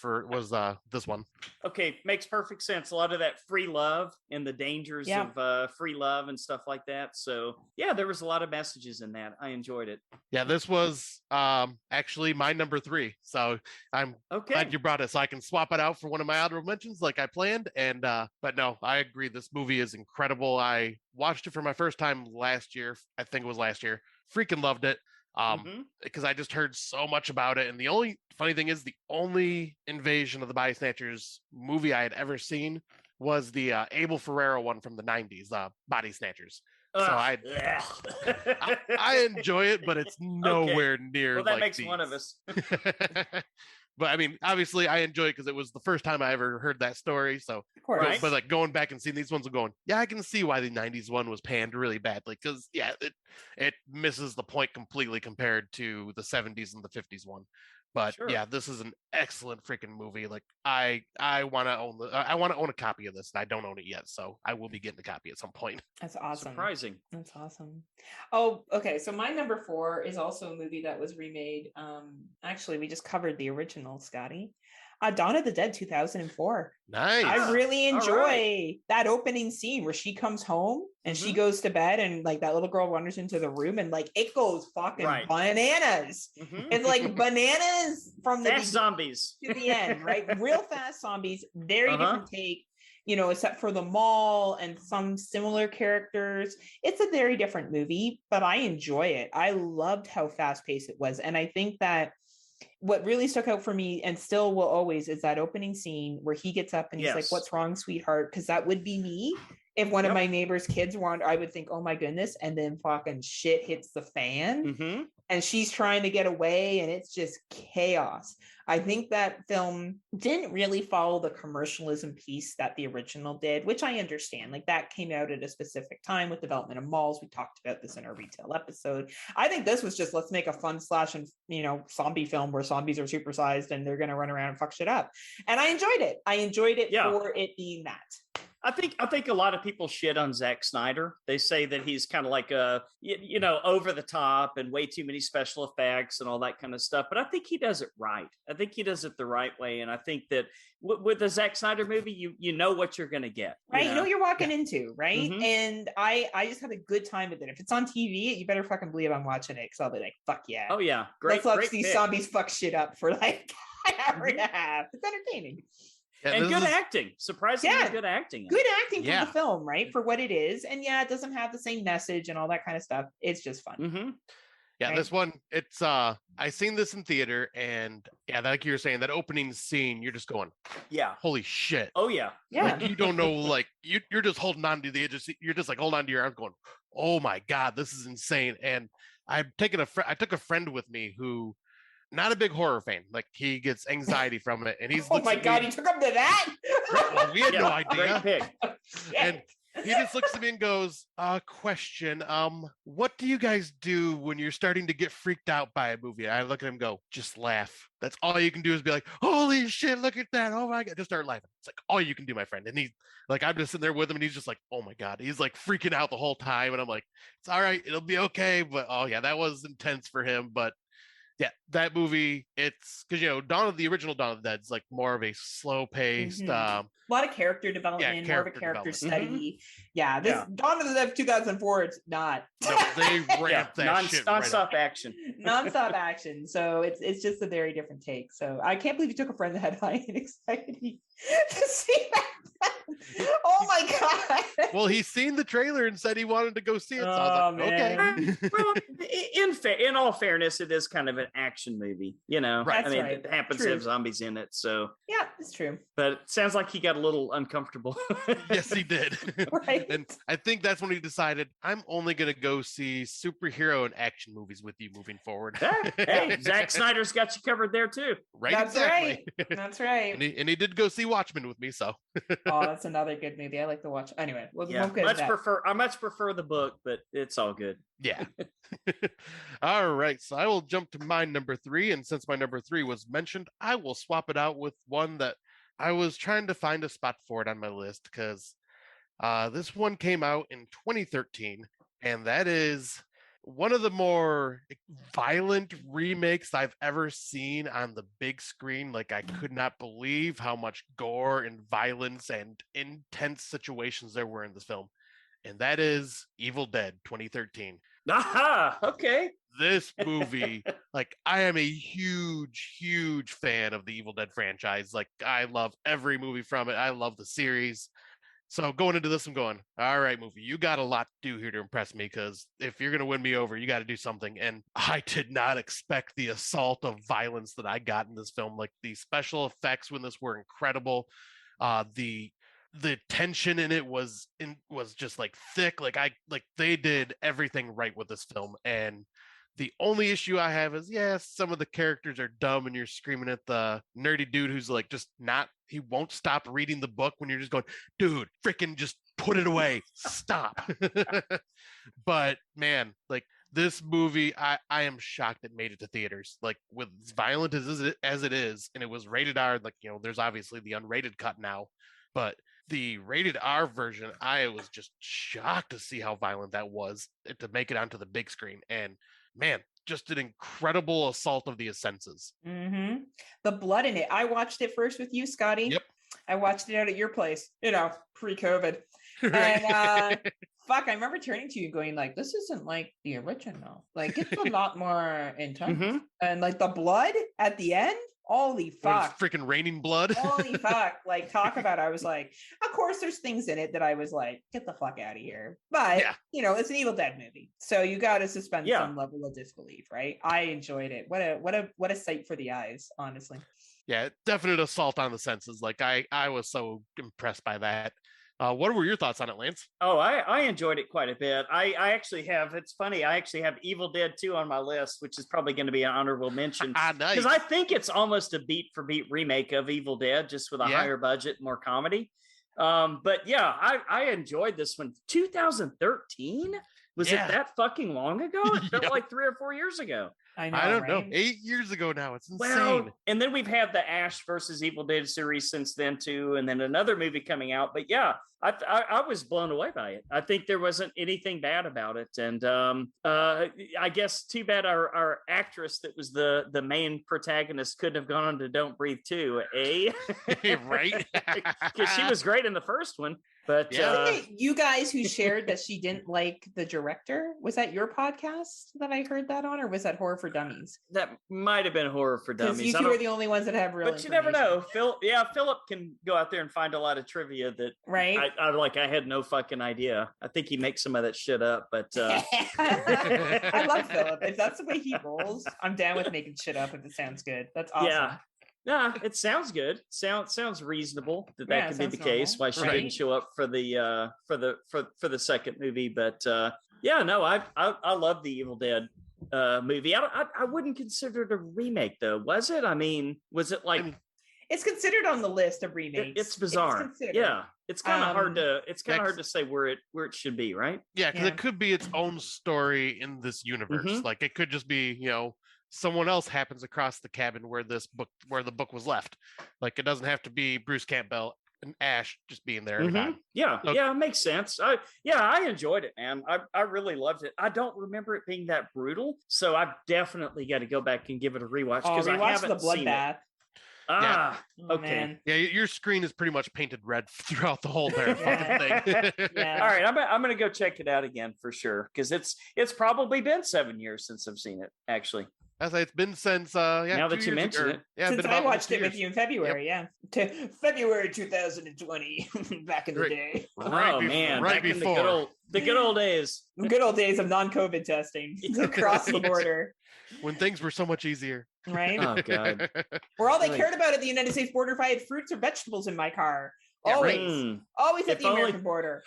this one. Okay, makes perfect sense. A lot of that free love and the dangers of free love and stuff like that. So yeah, there was a lot of messages in that. I enjoyed it. Yeah, this was actually my number 3. So I'm glad you brought it, so I can swap it out for one of my honorable mentions like I planned. And but no, I agree. This movie is incredible. I watched it for my first time last year. I think it was last year. Freaking loved it. Because I just heard so much about it. And the only funny thing is the only Invasion of the Body Snatchers movie I had ever seen was the Abel Ferrara one from the 90s, Body Snatchers. So I enjoy it, but it's nowhere near. Well, that like makes these. one of us. But I mean, obviously, I enjoy it because it was the first time I ever heard that story. So, of course. Right. But like going back and seeing these ones and going, yeah, I can see why the 90s one was panned really badly because, it misses the point completely compared to the 70s and the 50s one. But yeah, this is an excellent freaking movie. Like I want to own a copy of this, and I don't own it yet, so I will be getting a copy at some point. That's awesome. Surprising. That's awesome. Oh, okay. So my number 4 is also a movie that was remade. Actually, we just covered the original, Scotty. Dawn of the Dead 2004. Nice. I really enjoy that opening scene where she comes home and she goes to bed and like that little girl wanders into the room and like it goes fucking bananas. It's like bananas from the zombies to the end, right? Real fast zombies. Very different take, except for the mall and some similar characters. It's a very different movie, but I enjoy it. I loved how fast paced it was. And I think that what really stuck out for me and still will always is that opening scene where he gets up and he's like, "What's wrong, sweetheart?" Because that would be me. If one of my neighbor's kids wander, I would think, "Oh my goodness," and then fucking shit hits the fan and she's trying to get away and it's just chaos. I think that film didn't really follow the commercialism piece that the original did, which I understand. Like that came out at a specific time with development of malls. We talked about this in our retail episode. I think this was just, let's make a fun slash and, zombie film where zombies are supersized and they're going to run around and fuck shit up. And I enjoyed it. I enjoyed it for it being that. I think a lot of people shit on Zack Snyder. They say that he's kind of like over the top and way too many special effects and all that kind of stuff. But I think he does it right. I think he does it the right way. And I think that with the Zack Snyder movie, you know what you're going to get. Right. You know what you're walking into. Right. And I just had a good time with it. If it's on TV, you better fucking believe I'm watching it because I'll be like, fuck yeah. Oh, yeah. Great. Let's watch these zombies fuck shit up for like an hour and a half. It's entertaining. Yeah, and good acting. Surprisingly good acting. Good acting for the film, right? For what it is. And it doesn't have the same message and all that kind of stuff. It's just fun. Yeah, this one, it's I seen this in theater and like you were saying, that opening scene, you're just going, holy shit. Oh yeah. Like, you don't know, like you're just holding on to the edge. You're just like holding on to your arms going, oh my God, this is insane. And I took a friend with me who not a big horror fan. Like he gets anxiety from it, and he's oh my God, he took him to that. Well, we had no idea. Great pick. And He just looks at me and goes, question, what do you guys do when you're starting to get freaked out by a movie? I look at him and go, just laugh. That's all you can do is be like, holy shit, look at that. Oh my God. Just start laughing. It's like all you can do, my friend. And he's like, I'm just sitting there with him and he's just like, oh my God. He's like freaking out the whole time. And I'm like, it's all right. It'll be okay. But oh yeah, that was intense for him. But yeah, that movie, it's because, the original Dawn of the Dead is like more of a slow paced, a lot of character development, more of a character study. Yeah, this Dawn of the Dead 2004, it's not. No, they ramped that shit non-stop action. Non-stop action. So it's just a very different take. So I can't believe you took a friend that had high anxiety to see that. Oh my God. Well, he's seen the trailer and said he wanted to go see it. So I was like, okay. Well, in all fairness, it is kind of an action movie, Right. I mean, it happens to have zombies in it. So yeah, it's true. But it sounds like he got a little uncomfortable. Yes, he did. Right. And I think that's when he decided, I'm only going to go see superhero and action movies with you moving forward. Hey, Zack Snyder's got you covered there too. Right. That's exactly. right. That's right. And he did go see Watchmen with me. So. Oh, that's another good movie. I like to watch. Anyway, I much prefer the book, but it's all good. Yeah. All right. So I will jump to my number 3. And since my number 3 was mentioned, I will swap it out with one that I was trying to find a spot for it on my list because this one came out in 2013. And that is one of the more violent remakes I've ever seen on the big screen. Like, I could not believe how much gore and violence and intense situations there were in this film. And that is Evil Dead 2013. Aha, okay. This movie, like, I am a huge, huge fan of the Evil Dead franchise. Like, I love every movie from it. I love the series. So going into this, I'm going, all right, movie, you got a lot to do here to impress me, because if you're going to win me over, you got to do something. And I did not expect the assault of violence that I got in this film. Like, the special effects when this were incredible. The tension in it was just like thick. Like they did everything right with this film. And the only issue I have is, some of the characters are dumb and you're screaming at the nerdy dude who's like he won't stop reading the book when you're just going, dude, freaking just put it away. Stop. But man, like, this movie, I am shocked it made it to theaters. Like, with as violent as it is, and it was rated R, like, there's obviously the unrated cut now, but the rated R version, I was just shocked to see how violent that was to make it onto the big screen. And man, just an incredible assault of the senses. Mm-hmm. The blood in it. I watched it first with you, Scotty. Yep. I watched it out at your place, pre-COVID. Right. And fuck, I remember turning to you going like, this isn't like the original. Like, it's a lot more intense. Mm-hmm. And like the blood at the end, holy fuck. Freaking raining blood. Holy fuck. Like, talk about it. I was like, of course there's things in it that I was like, get the fuck out of here. But it's an Evil Dead movie. So you gotta suspend some level of disbelief, right? I enjoyed it. What a sight for the eyes, honestly. Yeah, definite assault on the senses. Like, I was so impressed by that. What were your thoughts on it, Lance? Oh, I enjoyed it quite a bit. I actually have, it's funny, I actually have Evil Dead 2 on my list, which is probably going to be an honorable mention. Nice. Because I think it's almost a beat for beat remake of Evil Dead, just with a higher budget, more comedy. But yeah, I enjoyed this one. 2013? Was it that fucking long ago? It felt like 3 or 4 years ago. I don't know. 8 years ago now. It's insane. Well, and then we've had the Ash versus Evil Dead series since then too, and then another movie coming out. But yeah, I was blown away by it. I think there wasn't anything bad about it, and I guess too bad our actress that was the main protagonist couldn't have gone on to Don't Breathe 2, eh? Right? Because she was great in the first one. But you guys who shared that she didn't like the director, was that your podcast that I heard that on, or was that Horror for Dummies? That might have been Horror for Dummies. Because you two are the only ones that have real. But you never know. Philip can go out there and find a lot of trivia that I had no fucking idea. I think he makes some of that shit up. But I love Philip. If that's the way he rolls, I'm down with making shit up if it sounds good. That's awesome. Yeah. Yeah, it sounds good. Sounds reasonable that could be the case. Why she didn't show up for the second movie, but I love the Evil Dead movie. I wouldn't consider it a remake though, was it? I mean, was it like? It's considered on the list of remakes. It's bizarre. It's kind of hard to. It's kind of hard to say where it should be, right? Yeah, because it could be its own story in this universe. Like it could just be, someone else happens across the cabin where the book was left. Like it doesn't have to be Bruce Campbell and Ash just being there every time. Yeah, it makes sense. I enjoyed it, man. I really loved it. I don't remember it being that brutal, so I've definitely got to go back and give it a rewatch because I haven't the seen bloodbath. Okay. Man. Yeah, your screen is pretty much painted red throughout the whole entire fucking thing. All right, I'm gonna go check it out again for sure because it's probably been 7 years since I've seen it. Actually, it's been since now that you mention it. Yeah, since I watched it with you in February. Yep. To February 2020, back in the day. Man, back before. In the good old days. Good old days of non-COVID testing across the border. When things were so much easier. Right? Oh, God. Where all they cared about at the United States border if I had fruits or vegetables in my car. Always. Always at the American border.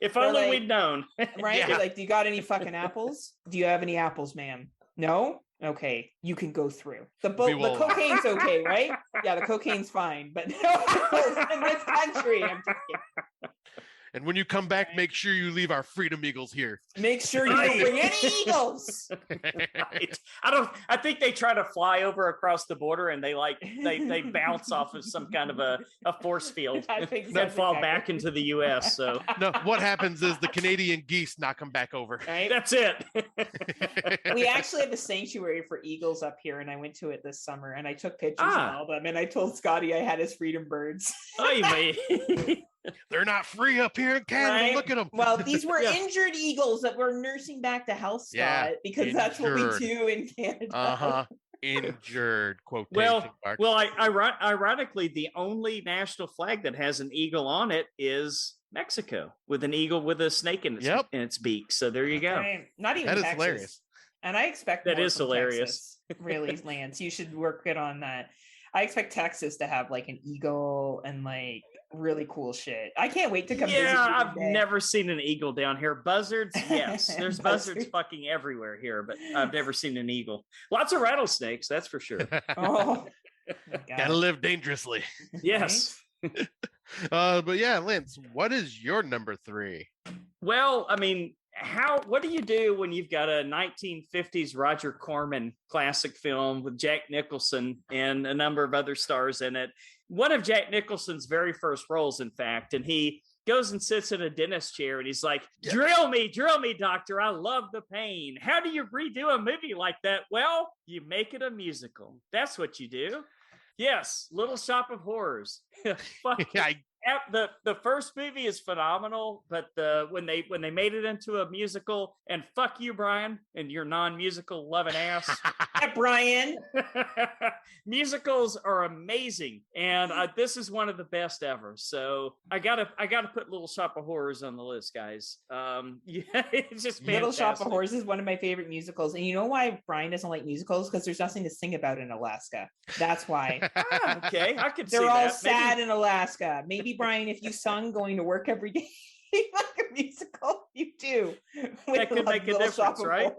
If only we'd known. Right? Yeah. They're like, do you got any fucking apples? Do you have any apples, ma'am? No? Okay, you can go through. The cocaine's okay, right? Yeah, the cocaine's fine, but no apples in this country. I'm just kidding. And when you come back, make sure you leave our Freedom Eagles here. Make sure you don't bring any eagles. Right. I think they try to fly over across the border and they bounce off of some kind of a force field that fall back into the US. So no, what happens is the Canadian geese knock them back over. Right? That's it. We actually have a sanctuary for eagles up here, and I went to it this summer and I took pictures of all of them, and I told Scotty I had his freedom birds. They're not free up here in Canada. Right? Look at them. Well, these were injured eagles that we're nursing back to health, Scott, because that's what we do in Canada. Injured quotation marks. Well, ironically, the only national flag that has an eagle on it is Mexico, with an eagle with a snake in its beak. So there you go. Right. Not even Texas. Hilarious. And I expect that is hilarious. Texas, really, Lance. You should work it on that. I expect Texas to have like an eagle and like really cool shit. I can't wait to come visit. Yeah, I've never seen an eagle down here. Buzzards, yes. There's buzzards fucking everywhere here, but I've never seen an eagle. Lots of rattlesnakes, that's for sure. Oh, gotta live dangerously. Yes. But yeah, Lance, what is your number 3? Well, I mean, what do you do when you've got a 1950s Roger Corman classic film with Jack Nicholson and a number of other stars in it? One of Jack Nicholson's very first roles, in fact, and he goes and sits in a dentist chair and he's like, drill me, doctor. I love the pain. How do you redo a movie like that? Well, you make it a musical. That's what you do. Yes, Little Shop of Horrors. The first movie is phenomenal, but when they made it into a musical, and fuck you, Brian, and your non-musical loving ass. Brian. Musicals are amazing, and this is one of the best ever. So I gotta put Little Shop of Horrors on the list, guys. It's just fantastic. Little Shop of Horrors is one of my favorite musicals, and you know why Brian doesn't like musicals? Because there's nothing to sing about in Alaska. That's why. Okay, I could see that. They're all sad in Alaska. Maybe Brian, if you sung going to work every day like a musical, you do. That could make a difference, right?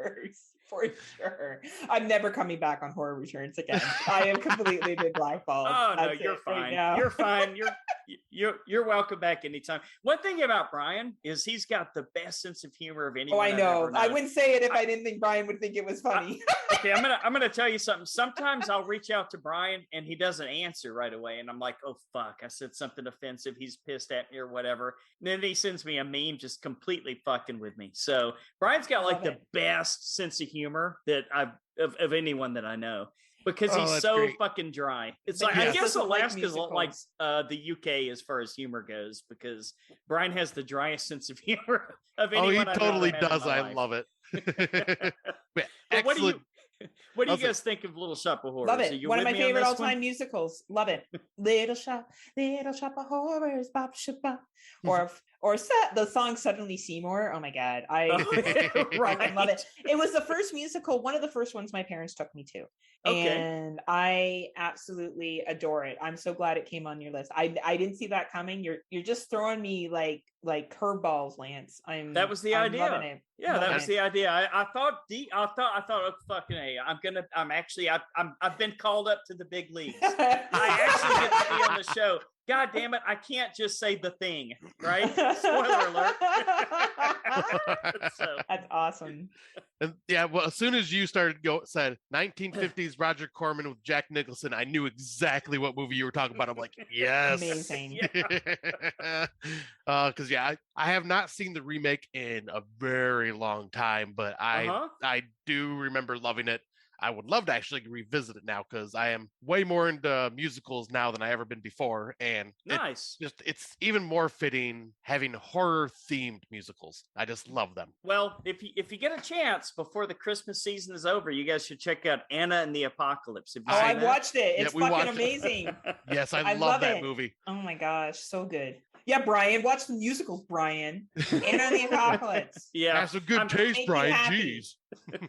For sure. I'm never coming back on Horror Returns again. I am completely been blackballed. Oh no, you're fine. Right, you're fine. You're welcome back anytime. One thing about Brian is he's got the best sense of humor of anyone. Oh, I know. I wouldn't say it if I didn't think Brian would think it was funny. Okay, I'm gonna tell you something. Sometimes I'll reach out to Brian and he doesn't answer right away, and I'm like, oh fuck, I said something offensive. He's pissed at me or whatever. And then he sends me a meme just completely fucking with me. So Brian's got like the best sense of humor that of anyone that I know, because he's so great. Fucking dry. It's like I guess Alaska's like the UK as far as humor goes, because Brian has the driest sense of humor of anyone. Oh, he totally does. I love it. What do you guys think of Little Shop of Horrors? Love it. One of my favorite all-time musicals. Love it. Little Shop of Horrors, bop shabop. Or Or the song Suddenly Seymour. Oh my God. I Right. love it. It was the first musical, one of the first ones my parents took me to. Okay. And I absolutely adore it. I'm so glad it came on your list. I didn't see that coming. You're just throwing me like curveballs, Lance. That was the I'm idea. loving it. Yeah, that was the idea. I thought, oh, fucking A. I've been called up to the big leagues. I actually get to be on the show. God damn it! I can't just say The Thing, right? Spoiler alert. So. That's awesome. And yeah, well, as soon as you said 1950s Roger Corman with Jack Nicholson, I knew exactly what movie you were talking about. I'm like, yes, amazing. Because I have not seen the remake in a very long time, but I do remember loving it. I would love to actually revisit it now because I am way more into musicals now than I ever been before, and nice. It's even more fitting having horror themed musicals. I just love them. Well, if you get a chance before the Christmas season is over, you guys should check out Anna and the Apocalypse. I watched it. It's fucking amazing. Yes, I love that movie. Oh my gosh, so good. Yeah, Brian, watch the musicals, Brian. Anna and the Apocalypse. Yeah, that's a good taste, Brian. Jeez.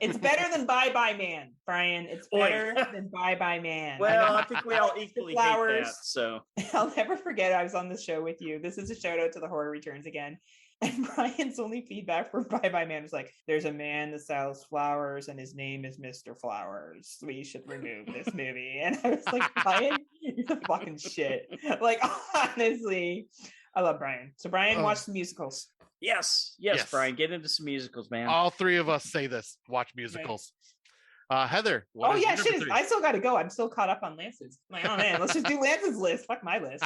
It's better than Bye Bye Man, Brian. It's better than Bye Bye Man. Well, I think we all equally hate that. So I'll never forget. I was on the show with you. This is a shout out to the Horror Returns again. And Brian's only feedback for Bye Bye Man was like, "There's a man that sells flowers, and his name is Mr. Flowers. We should remove this movie." And I was like, "Brian, you're the fucking shit." Like, honestly, I love Brian. So Brian, watch the musicals. Yes, Brian, get into some musicals, man. All three of us say this: watch musicals. Right. Heather. Shit! I still got to go. I'm still caught up on Lance's. I'm like, oh man, let's just do Lance's list. Fuck my list.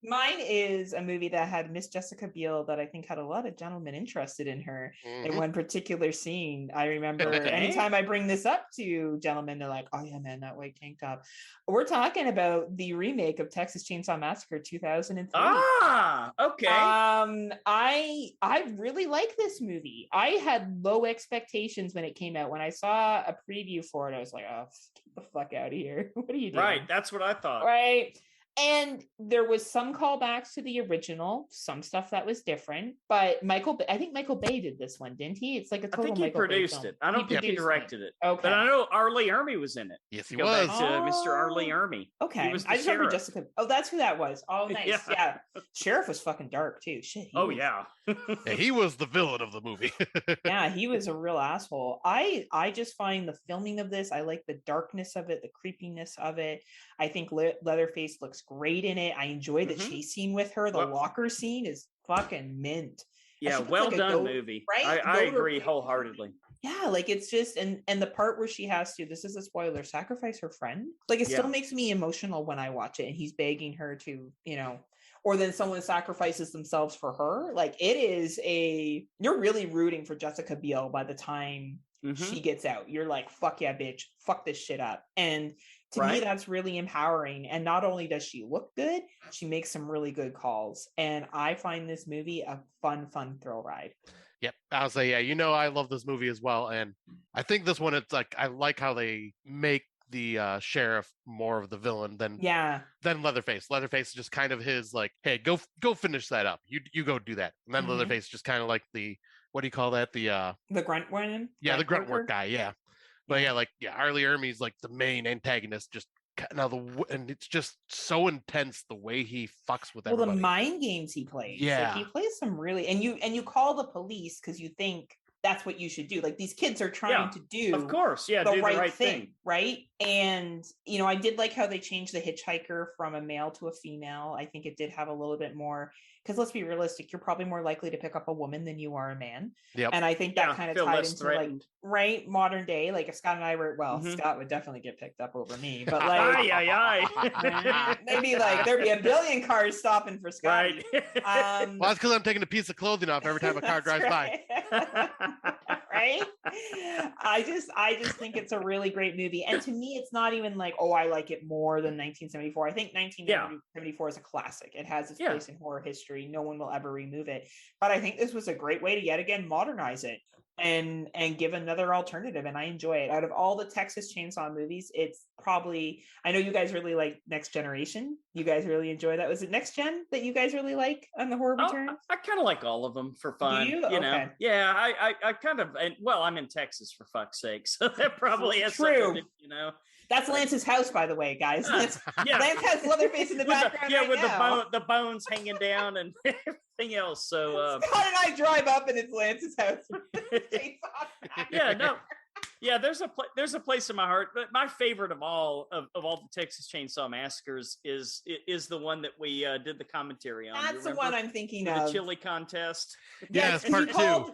Mine is a movie that had Miss Jessica Biel that I think had a lot of gentlemen interested in her in one particular scene. I remember anytime I bring this up to gentlemen, they're like, "Oh yeah, man, that white tank top." We're talking about the remake of Texas Chainsaw Massacre 2003. Ah, okay. I really like this movie. I had low expectations when it came out. When I saw a preview for it, I was like, "Oh, get the fuck out of here! What are you doing?" Right, that's what I thought. Right. And there was some callbacks to the original, some stuff that was different. But I think Michael Bay did this one, didn't he? It's like a total. I think he produced it. I don't think he directed it. Okay, but I know Arlie Ermy was in it. Yes, he was. Back to Mr. Arlie Ermy. Okay, he was I just remember Jessica. Oh, that's who that was. Oh, nice. Yeah. Sheriff was fucking dark too. Shit. Yeah. He was the villain of the movie. Yeah, he was a real asshole. I just find the filming of this. I like the darkness of it, the creepiness of it. I think Leatherface looks great in it. I enjoy the chase scene with her. The locker scene is fucking mint. Yeah, well done movie. Right? I agree wholeheartedly. Yeah, like it's just and the part where she has to, this is a spoiler, sacrifice her friend. Like it still makes me emotional when I watch it and he's begging her to, or then someone sacrifices themselves for her. Like it is you're really rooting for Jessica Biel by the time she gets out. You're like, fuck yeah, bitch, fuck this shit up. And to me, that's really empowering. And not only does she look good, she makes some really good calls. And I find this movie a fun thrill ride. Yep. I'll say, I love this movie as well. And I think this one, it's like, I like how they make the sheriff more of the villain than Leatherface. Leatherface is just kind of his like, hey, go finish that up. You go do that. And then Leatherface just kind of like the, what do you call that? The grunt one? Yeah, the grunt work guy. Yeah. But Arlie Ermey's like the main antagonist. Just and it's just so intense the way he fucks with everybody. Well, the mind games he plays. Yeah, he plays some really, and you call the police because you think that's what you should do. Like these kids are trying to do, of course, do the right thing, right? And I did like how they changed the hitchhiker from a male to a female. I think it did have a little bit more. Because let's be realistic, you're probably more likely to pick up a woman than you are a man. Yep. And I think that kind of tied into like modern day. Like if Scott and I were, Scott would definitely get picked up over me. But like maybe like there'd be a billion cars stopping for Scott. Right. Well, that's because I'm taking a piece of clothing off every time a car drives by. Right? I just think it's a really great movie. And to me, it's not even like, I like it more than 1974. I think 1974 is a classic. It has its place in horror history. No one will ever remove it. But I think this was a great way to yet again modernize it. and give another alternative, and I enjoy it. Out of all the Texas Chainsaw movies, it's probably, I know you guys really like Next Generation. You guys really enjoy that. Was it Next Gen that you guys really like on the horror returns? I kind of like all of them for fun. Do you? You know? Okay. Yeah, I kind of, and well, I'm in Texas for fuck's sake, so that probably has True. something to, you know. That's Lance's house, by the way, guys. Lance, Yeah. Lance has Leatherface in the background. With now. the bones hanging down and everything else. So Scott and I drive up and it's Lance's house. Yeah, no. Yeah, there's a place in my heart, but my favorite of all the Texas Chainsaw Massacres is the one that we did the commentary on. That's the one I'm thinking of. The chili contest. Yes, part two.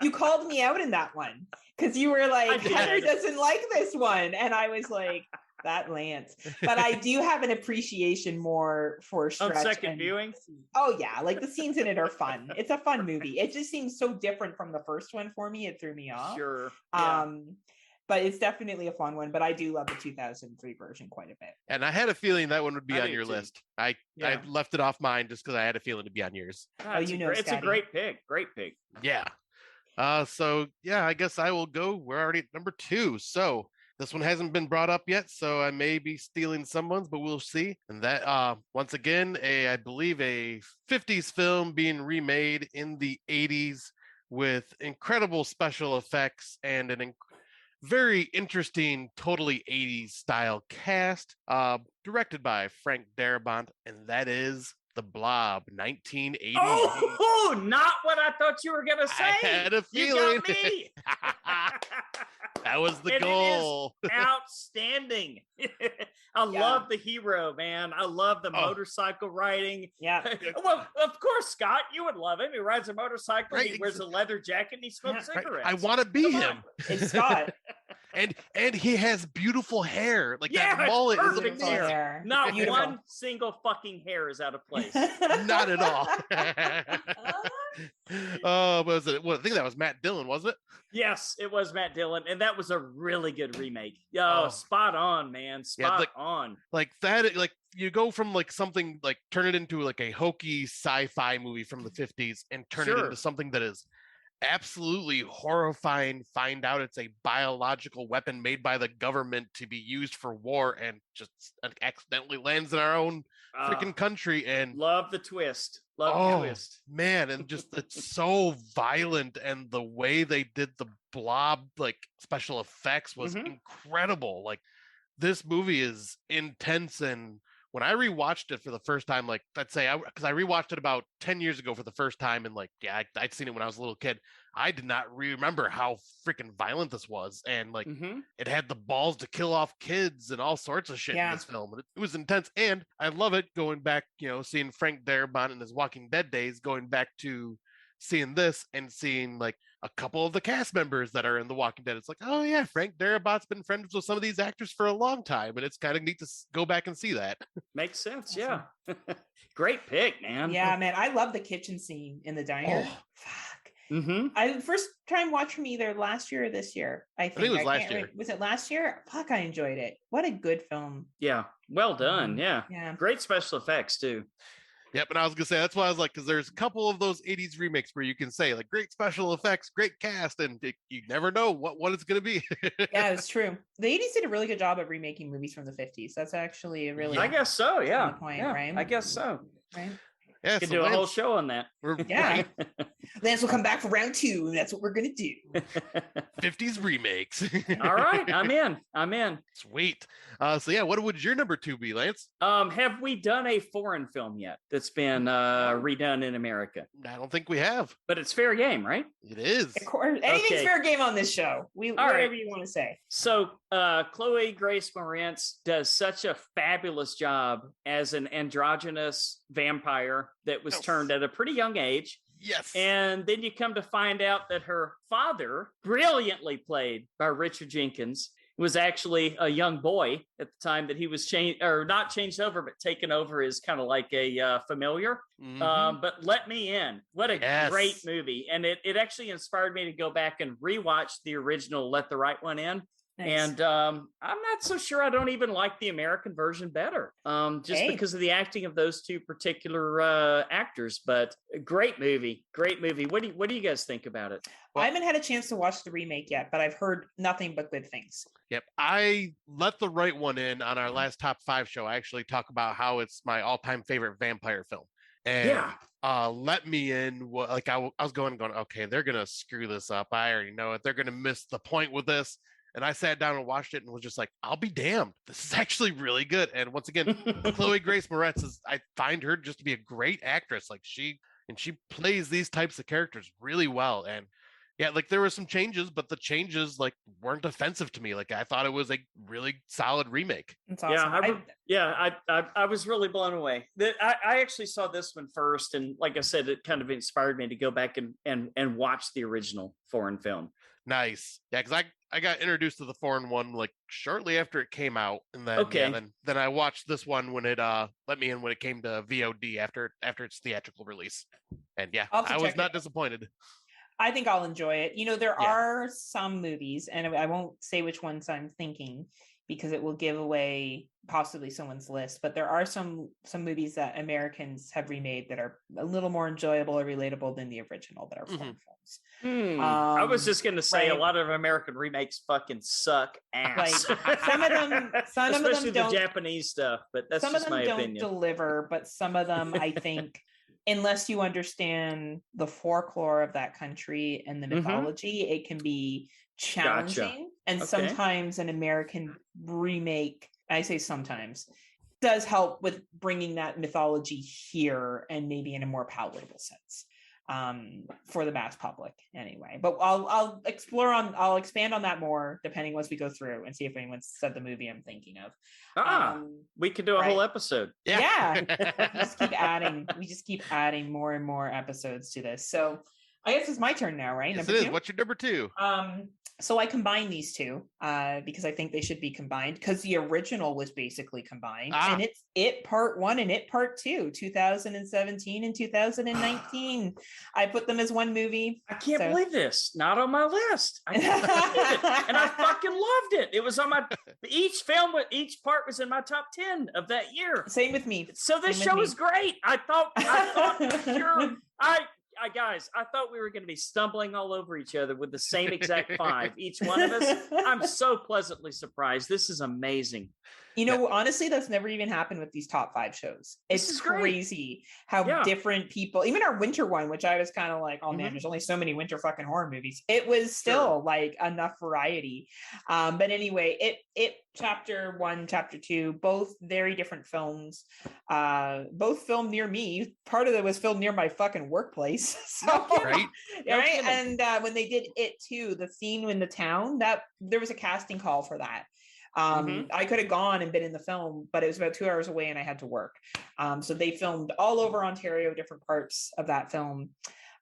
You called me out in that one because you were like, Heather doesn't like this one. And I was like, that Lance. But I do have an appreciation more for Stretch. On second viewing? Oh, yeah. Like the scenes in it are fun. It's a fun movie. It just seems so different from the first one for me. It threw me off. Sure. Yeah. But it's definitely a fun one. But I do love the 2003 version quite a bit. And I had a feeling that one would be on your list. I left it off mine just because I had a feeling to be on yours. It's a great pick. Great pick. Yeah. So yeah, I guess I will go. We're already at number 2. So this one hasn't been brought up yet, so I may be stealing someone's, but we'll see. And that, once again, I believe a 50s film being remade in the 80s with incredible special effects and an very interesting, totally 80s style cast, directed by Frank Darabont, and that is The Blob, 1980. Oh, not what I thought you were gonna say. I had a feeling. You got me. That was the goal. It is outstanding. I love the hero, man. I love the motorcycle riding. Yeah. Well, of course, Scott, you would love him. He rides a motorcycle. Right. He wears a leather jacket and he smokes cigarettes. I want to be him. It's Scott. And he has beautiful hair. Like that mullet is perfect amazing. hair. Not one single fucking hair is out of place. Not at all. Oh, was it? Well, I think that was Matt Dillon, wasn't it? Yes, it was Matt Dillon, and that was a really good remake. Spot on, man. Spot on. Like that, like you go from like something like turn it into like a hokey sci-fi movie from the 50s and turn it into something that is absolutely horrifying. Find out it's a biological weapon made by the government to be used for war and just accidentally lands in our own freaking country. And love the twist. Love the twist, man. And just it's so violent, and the way they did the Blob like special effects was incredible. Like this movie is intense, and when I rewatched it for the first time, like let's say, because I rewatched it about 10 years ago for the first time, and like, yeah, I'd seen it when I was a little kid. I did not remember how freaking violent this was, and like it had the balls to kill off kids and all sorts of shit in this film. It was intense, and I love it going back, seeing Frank Darabont in his Walking Dead days, going back to seeing this and seeing like a couple of the cast members that are in The Walking Dead. It's like, oh yeah, Frank Darabont's been friends with some of these actors for a long time, and it's kind of neat to go back and see that. Makes sense. Yeah. Great pick, man. Yeah, man. I love the kitchen scene in the diner. Fuck. I first time watched from either last year or this year. I think it was last year. Was it last year? Fuck, I enjoyed it. What a good film. Yeah. Well done. Yeah. Great special effects too. Yep, and I was gonna say that's why I was like, because there's a couple of those 80s remakes where you can say like great special effects, great cast, and you never know what it's gonna be. Yeah, it's true. The 80s did a really good job of remaking movies from the 50s. That's actually a really I guess so, yeah. Point, right? I guess so. Right. Yeah, we could do a whole show on that. Yeah. Lance will come back for round 2, and that's what we're gonna do. 50s remakes. All right, I'm in. Sweet. So yeah, what would your number 2 be, Lance? Have we done a foreign film yet that's been redone in America? I don't think we have. But it's fair game, right? It is. Of course. Anything's fair game on this show. Whatever you want to say. So Chloe Grace Moretz does such a fabulous job as an androgynous vampire that was turned at a pretty young age. Yes. And then you come to find out that her father, brilliantly played by Richard Jenkins, was actually a young boy at the time that he was not changed over, but taken over as kind of like a familiar. But Let Me In. What a great movie. And it actually inspired me to go back and rewatch the original Let the Right One In. And I'm not so sure I don't even like the American version better, just because of the acting of those two particular actors. But great movie. What do you guys think about it? Well, I haven't had a chance to watch the remake yet, but I've heard nothing but good things. Yep. I let the right one in on our last top 5 show. I actually talk about how it's my all-time favorite vampire film. And let me in. Like I was going, okay, they're going to screw this up. I already know it. They're going to miss the point with this. And I sat down and watched it and was just like, I'll be damned. This is actually really good. And once again, Chloe Grace Moretz I find her just to be a great actress. Like she plays these types of characters really well. And yeah, like there were some changes, but the changes like weren't offensive to me. Like I thought it was a really solid remake. That's awesome. I was really blown away. I actually saw this one first, and like I said, it kind of inspired me to go back and watch the original foreign film. Nice. Yeah, because I got introduced to the foreign one like shortly after it came out, and then then I watched this one when it let me in when it came to VOD after its theatrical release, and I was not disappointed. I think I'll enjoy it. You know, there are some movies, and I won't say which ones I'm thinking because it will give away possibly someone's list, but there are some movies that Americans have remade that are a little more enjoyable or relatable than the original that are foreign films. I was just going to say a lot of American remakes fucking suck ass. Like, some of them especially don't, the Japanese stuff, but that's just my opinion. Some of them don't deliver, but some of them, I think, unless you understand the folklore of that country and the mythology, it can be challenging. Gotcha. And sometimes an American remake, I say sometimes, does help with bringing that mythology here and maybe in a more palatable sense for the mass public anyway. But I'll expand on that more depending once we go through and see if anyone's said the movie I'm thinking of. We could do a whole episode. Yeah. We just keep adding more and more episodes to this. So I guess it's my turn now, right? Yes, it is. What's your number 2? So I combine these two because I think they should be combined because the original was basically combined. And it's It Part 1 and It Part 2, 2017 and 2019. I put them as one movie. I can't believe this. Not on my list. I can't believe it. And I fucking loved it. It was on my, each part was in my top 10 of that year. Same with me. So this show is great. I thought guys, I thought we were going to be stumbling all over each other with the same exact 5, each one of us. I'm so pleasantly surprised. This is amazing. You know, honestly, that's never even happened with these top 5 shows. It's crazy how different people, even our winter one, which I was kind of like, oh man, there's only so many winter fucking horror movies. It was still like enough variety. But anyway, it Chapter 1, Chapter 2, both very different films. Both filmed near me. Part of it was filmed near my fucking workplace. So, right? And when they did It Too, the scene in the town, that there was a casting call for that. I could have gone and been in the film, but it was about 2 hours away and I had to work. So they filmed all over Ontario, different parts of that film.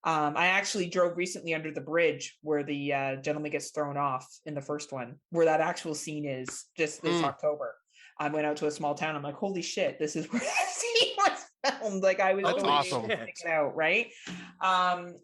I actually drove recently under the bridge where the gentleman gets thrown off in the first one, where that actual scene is just this October. I went out to a small town. I'm like, holy shit, this is where that scene was filmed. Like I was awesome. Check it out, right?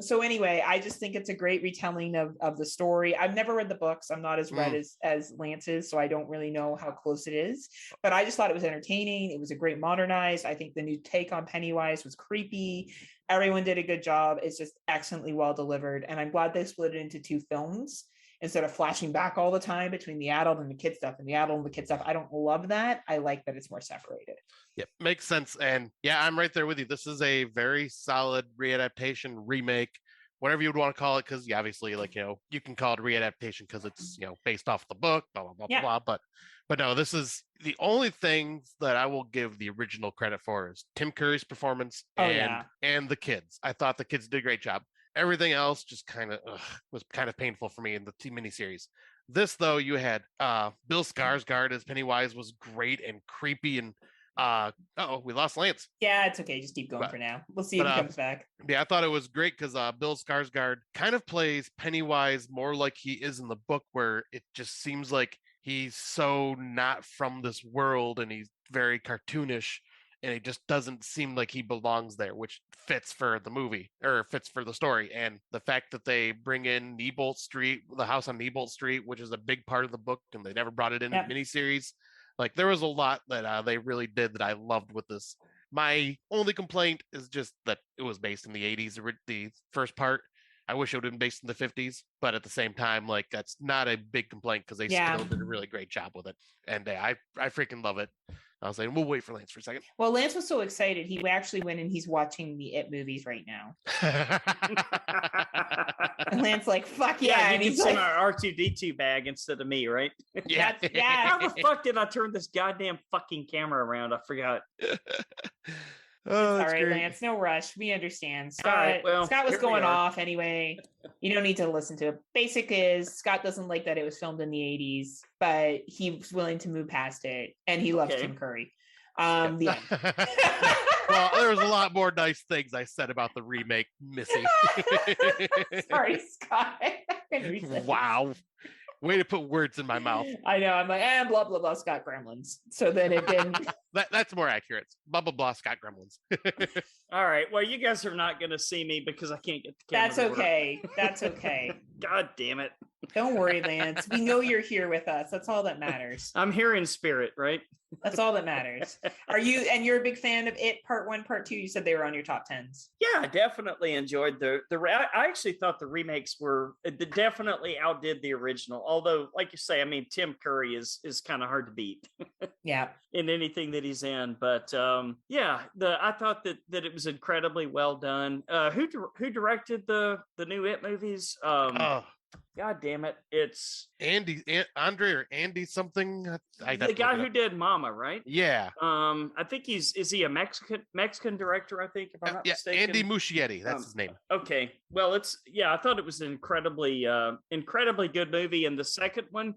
So anyway, I just think it's a great retelling of the story. I've never read the books. I'm not as read as Lance is, so I don't really know how close it is. But I just thought it was entertaining. It was a great modernized. I think the new take on Pennywise was creepy. Everyone did a good job. It's just excellently well delivered. And I'm glad they split it into 2 films instead of flashing back all the time between the adult and the kid stuff and the adult and the kid stuff. I don't love that. I like that it's more separated. Yep, makes sense. And yeah, I'm right there with you. This is a very solid readaptation, remake, whatever you would want to call it, because obviously, like, you can call it readaptation because it's, based off the book, blah, blah, blah, blah. But no, this is the only thing that I will give the original credit for is Tim Curry's performance and the kids. I thought the kids did a great job. Everything else just kind of was kind of painful for me in the miniseries. This, though, you had Bill Skarsgård as Pennywise was great and creepy and we lost Lance. Yeah, it's okay. Just keep going for now. We'll see if he comes back. Yeah, I thought it was great because Bill Skarsgård kind of plays Pennywise more like he is in the book, where it just seems like he's so not from this world and he's very cartoonish. and it just doesn't seem like he belongs there, which fits for the movie or fits for the story. And the fact that they bring in Nebolt Street, the house on Nebolt Street, which is a big part of the book, and they never brought it in a miniseries. Like there was a lot that they really did that I loved with this. My only complaint is just that it was based in the 80s, the first part. I wish it would have been based in the 50s, but at the same time, like that's not a big complaint because they still did a really great job with it. And I freaking love it. I was saying, we'll wait for Lance for a second. Well, Lance was so excited. He actually went and he's watching the It movies right now. And Lance like, fuck yeah. You and he's in our R2D2 bag instead of me, right? Yeah. How the fuck did I turn this goddamn fucking camera around? I forgot. Oh, all right, great. Lance, no rush. We understand. Scott, right, well, Scott was going off anyway. You don't need to listen to it. Basic is Scott doesn't like that it was filmed in the 80s, but he's willing to move past it, and he loves Tim Curry. The well, there was a lot more nice things I said about the remake, Missy. Sorry, Scott. Wow. Way to put words in my mouth. I know. I'm like, blah, blah, blah, Scott Gremlins. So then it didn't. That's more accurate. Blah, blah, blah, Scott Gremlins. All right. Well, you guys are not going to see me because I can't get the camera. That's okay. That's okay. God damn it. Don't worry, Lance. We know you're here with us. That's all that matters. I'm here in spirit, right? That's all that matters. And you're a big fan of It Part 1, Part 2? You said they were on your top 10s. Yeah, I definitely enjoyed I actually thought the remakes definitely outdid the original. Although, like you say, I mean, Tim Curry is kind of hard to beat. Yeah. In anything that he's in. But I thought that it was incredibly well done. Who directed the new It movies? God damn it! It's Andre or Andy something. The guy who did Mama, right? Yeah. I think is he a Mexican director? I think if I'm not mistaken. Andy Muschietti. That's his name. Okay. Well, I thought it was an incredibly good movie. And the second one,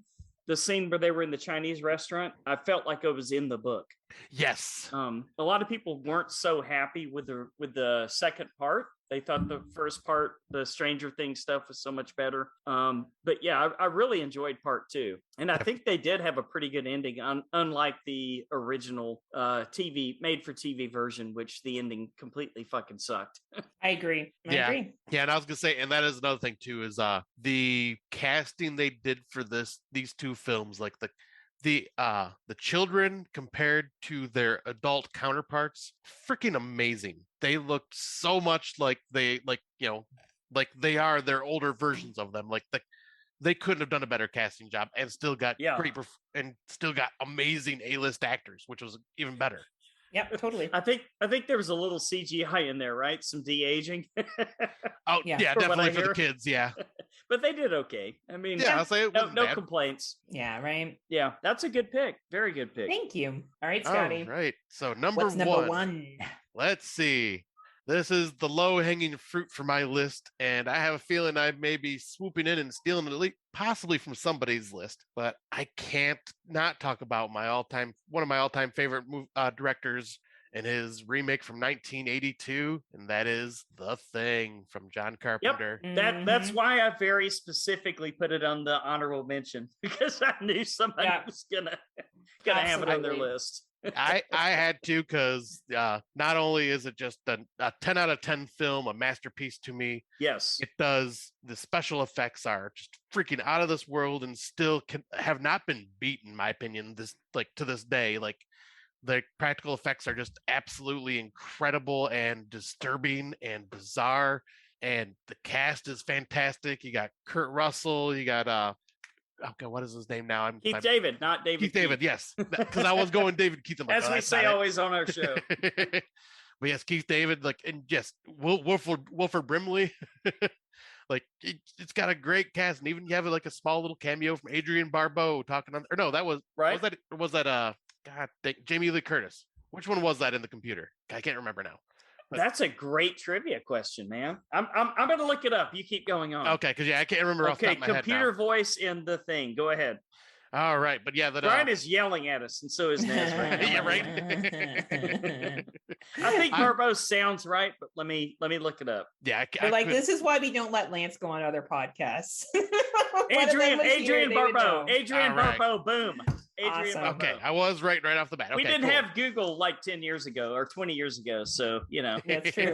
the scene where they were in the Chinese restaurant, I felt like I was in the book. Yes. A lot of people weren't so happy with the second part. They thought the first part, the Stranger Things stuff, was so much better. But yeah, I really enjoyed part 2. And I think they did have a pretty good ending, unlike the original made for TV version, which the ending completely fucking sucked. I agree. I agree. Yeah, and I was gonna say, and that is another thing too, is the casting they did for these two films, like the children compared to their adult counterparts, freaking amazing. They looked so much like they they are their older versions of them. Like they couldn't have done a better casting job and still got amazing A-list actors, which was even better. Yep, totally. I think there was a little CGI in there, right? Some de-aging. Oh yeah, definitely for the kids. Yeah, but they did okay. I mean, I'll say it wasn't no bad. complaints. Yeah, right. Yeah, that's a good pick. Very good pick. Thank you. All right, Scotty. All right. So number What's number one? Let's see. This is the low-hanging fruit for my list, and I have a feeling I may be swooping in and stealing it, possibly from somebody's list. But I can't not talk about one of my all-time favorite directors and his remake from 1982, and that is The Thing from John Carpenter. Yep. That's why I very specifically put it on the honorable mention, because I knew somebody was gonna have it on their list. I had to, because not only is it just a 10 out of 10 film, a masterpiece to me. Yes, the special effects are just freaking out of this world and still have not been beaten, in my opinion, to this day. Like the practical effects are just absolutely incredible and disturbing and bizarre, and the cast is fantastic. You got Kurt Russell, you got okay, what is his name now? Keith David, not David. Keith David, yes, because I was going David Keith. As we say always on our show. But yes, Keith David, and yes, Wilford Brimley. It's got a great cast, and even you have a small little cameo from Adrienne Barbeau talking on. Or no, that was right. Was that Jamie Lee Curtis? Which one was that in the computer? I can't remember now. But that's a great trivia question, man. I'm going to look it up. You keep going on. Okay, because I can't remember off the top of my head now. Computer voice in The Thing. Go ahead. All right, but yeah, Brian is yelling at us, and so is Nez right now. Yeah, right. I think Barbeau sounds right, but let me look it up. Yeah, this is why we don't let Lance go on other podcasts. Adrienne Barbeau. Adrienne Barbeau. Boom. Adrian Awesome. Barbeau. Okay, I was right off the bat. Okay, we didn't cool. have Google like 10 years ago or 20 years ago, so That's true.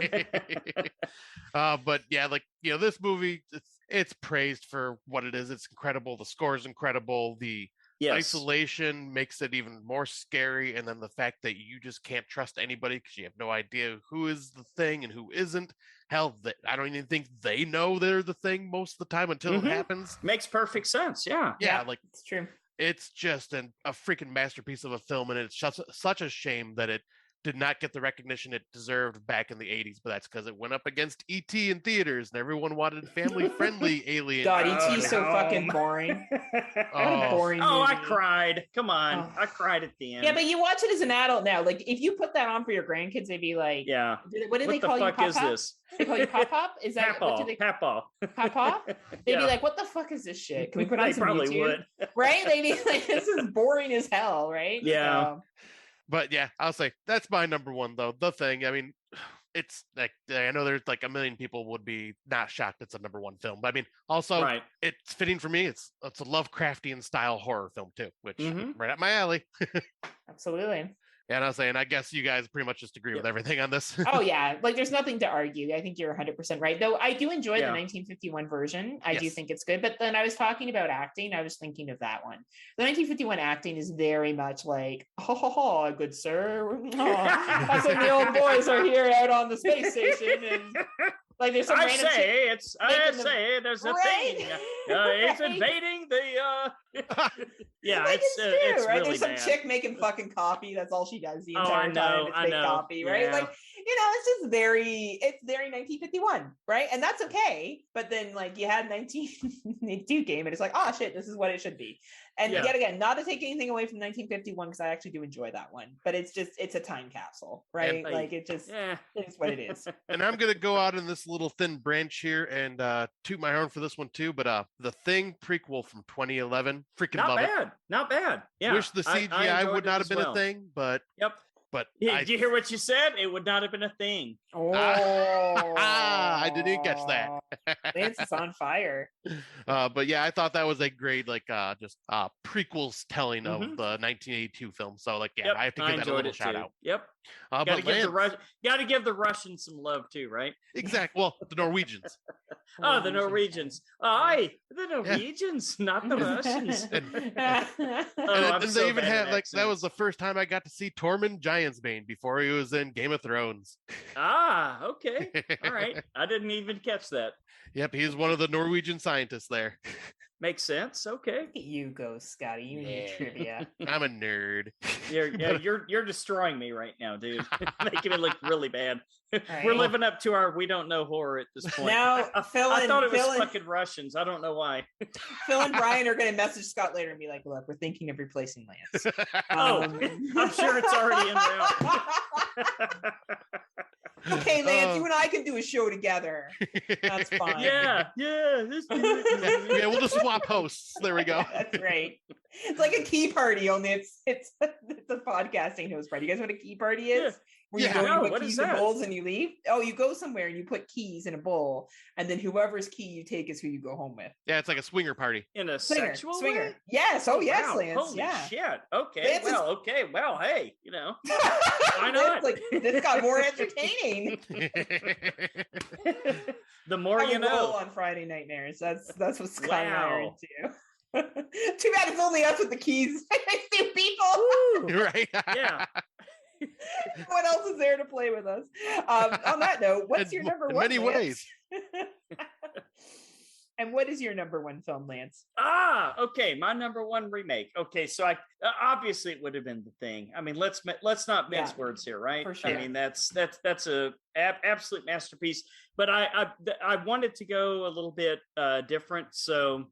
But yeah, like this movie, it's praised for what it is. It's incredible. The score is incredible. The isolation makes it even more scary, and then the fact that you just can't trust anybody because you have no idea who is the thing and who isn't. Hell, I don't even think they know they're the thing most of the time until it happens. Makes perfect sense. Yeah, like it's true. It's just a freaking masterpiece of a film, and it's just such a shame that it did not get the recognition it deserved back in the 80s, but that's because it went up against E.T. in theaters, and everyone wanted family-friendly alien. God, E.T.'s so fucking boring. Boring movie. I cried. Come on. I cried at the end. Yeah, but you watch it as an adult now. Like, if you put that on for your grandkids, they'd be like, yeah. What do they call you? What the fuck is this? They call you Pop-Pop? Is that Papa, what do they Papa. Papa? They'd be like, what the fuck is this shit? Can we put on some probably YouTube? Would. Right? They'd be like, this is boring as hell, right? Yeah. But yeah, I'll say that's my number one though. The Thing. I mean, it's like I know there's like a million people would be not shocked it's a number one film, but I mean, also it's fitting for me. It's a Lovecraftian style horror film too, which right up my alley. Absolutely. And I was saying, I guess you guys pretty much just agree with everything on this. Oh yeah, like there's nothing to argue. I think you're 100% right. Though I do enjoy the 1951 version. I do think it's good. But then I was talking about acting. I was thinking of that one. The 1951 acting is very much like, oh, good sir. Oh, us and the old boys are here out on the space station, and like there's some random there's a thing. It's invading the. Like it's true, it's right? really There's some bad. chick making fucking coffee. That's all she does the entire I know, time. It's make coffee, right? Like it's just very 1951, right? And that's okay. But then like you had 1982 game, and it's like, oh shit, this is what it should be. And yet again, not to take anything away from 1951 because I actually do enjoy that one, but it's a time capsule, right? And, like it just is what it is. And I'm gonna go out in this little thin branch here and toot my horn for this one too. But The Thing prequel from 2011, freaking love it. Not bad. Yeah. Wish the CGI would not have been a thing, but But did you hear what you said? It would not have been a thing. Oh, I didn't catch that. Lance is on fire. But yeah, I thought that was a great prequels telling of the 1982 film. So I have to give that a little shout out. Yep. Got to give the Russians some love too, right? Exactly. Well, the Norwegians. The Norwegians. The Norwegians, not the Russians. And they even had that was the first time I got to see Tormund Giantsbane before he was in Game of Thrones. Okay. All right. I didn't even catch that. Yep, he's one of the Norwegian scientists there. Makes sense. Okay. You go, Scotty. You need trivia. I'm a nerd. You're destroying me right now, dude. Making me look really bad. Right. We're living up to our we don't know horror at this point. Now, I thought it was fucking Russians. I don't know why. Phil and Brian are going to message Scott later and be like, "Look, we're thinking of replacing Lance." I'm sure it's already in route. Okay, Lance, you and I can do a show together. That's fine. Yeah. We'll just swap hosts. There we go. That's right. It's like a key party, only it's a podcasting host party. You guys know what a key party is? Where you go, you put keys in bowls and you leave. Oh, you go somewhere and you put keys in a bowl, and then whoever's key you take is who you go home with. Yeah, it's like a swinger party. In a sexual swinger. way? Yes. Oh, yes, wow. Lance. Holy shit. Okay. Lance Well, hey, why not? This got more entertaining. The more you know. On Friday Nightmares. That's what Scott and I are into. Too bad it's only us with the keys. Two people. Right. Yeah. What else is there to play with us? On that note, what's your number one? Many ways. And what is your number one film, Lance? Okay, my number one remake. Okay, so I obviously it would have been The Thing. I mean, let's not mince words here, right? For sure. I mean, that's a absolute masterpiece. But I wanted to go a little bit different. So